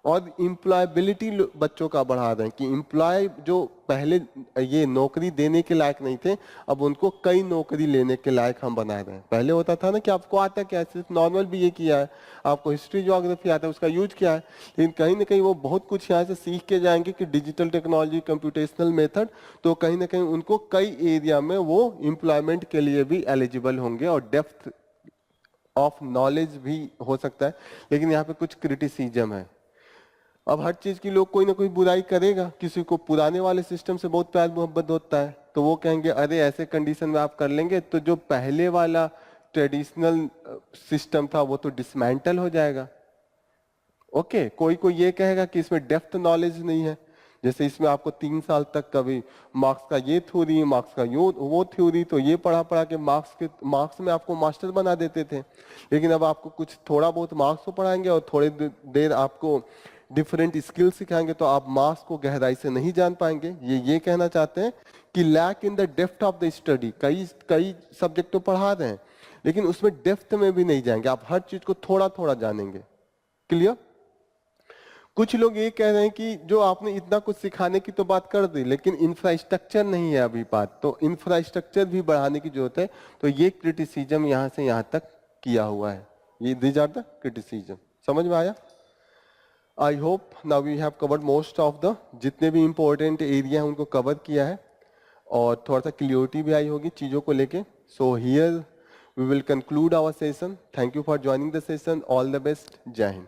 और एम्प्लॉयबिलिटी बच्चों का बढ़ा रहे हैं, कि एम्प्लॉय जो पहले ये नौकरी देने के लायक नहीं थे, अब उनको कई नौकरी लेने के लायक हम बना रहे हैं। पहले होता था ना कि आपको आता क्या है, सिर्फ नॉर्मल भी ये किया है, आपको हिस्ट्री ज्योग्राफी आता है, उसका यूज किया है, लेकिन कहीं ना कहीं वो बहुत कुछ यहाँ से सीख के जाएंगे कि डिजिटल टेक्नोलॉजी, कंप्यूटेशनल मेथड, तो कहीं ना कहीं उनको कई एरिया में वो एम्प्लॉयमेंट के लिए भी एलिजिबल होंगे और डेप्थ ऑफ नॉलेज भी हो सकता है। लेकिन यहाँ पे कुछ क्रिटिसिज्म है। अब हर चीज की लोग कोई ना कोई बुराई करेगा, किसी को पुराने वाले सिस्टम से बहुत प्यार मोहब्बत होता है, तो वो कहेंगे अरे ऐसे कंडीशन में आप कर लेंगे तो जो पहले वाला ट्रेडिशनल सिस्टम था वो तो डिसमेंटल हो जाएगा। ओके, कोई कोई ये कहेगा कि इसमें डेप्थ नॉलेज नहीं है, जैसे इसमें आपको 3 साल तक कभी मार्क्स का ये थ्योरी, मार्क्स का वो थ्योरी, तो ये पढ़ा पढ़ा के मार्क्स में आपको मास्टर बना देते थे। लेकिन अब आपको कुछ थोड़ा बहुत मार्क्स को पढ़ाएंगे और थोड़ी देर आपको डिफरेंट स्किल सिखाएंगे, तो आप मार्क्स को गहराई से नहीं जान पाएंगे। ये कहना चाहते हैं कि lack in the depth of the study. कई सब्जेक्ट तो पढ़ा रहे हैं लेकिन उसमें डेप्थ में भी नहीं जाएंगे, आप हर चीज को थोड़ा थोड़ा जानेंगे। क्लियर? कुछ लोग ये कह रहे हैं कि जो आपने इतना कुछ सिखाने की तो बात कर दी, लेकिन इंफ्रास्ट्रक्चर नहीं है अभी बात, तो इंफ्रास्ट्रक्चर भी बढ़ाने की जरूरत है। तो ये क्रिटिसिज्म यहाँ से यहाँ तक किया हुआ है। ये दीज आर द क्रिटिसिज्म। समझ में आया? I hope now we have covered most of the जितने भी इंपॉर्टेंट एरिया हैं उनको कवर किया है और थोड़ा सा क्लियरिटी भी आई होगी चीजों को लेके। So here we will conclude our session. Thank you for joining the session. All the best. जय हिंद।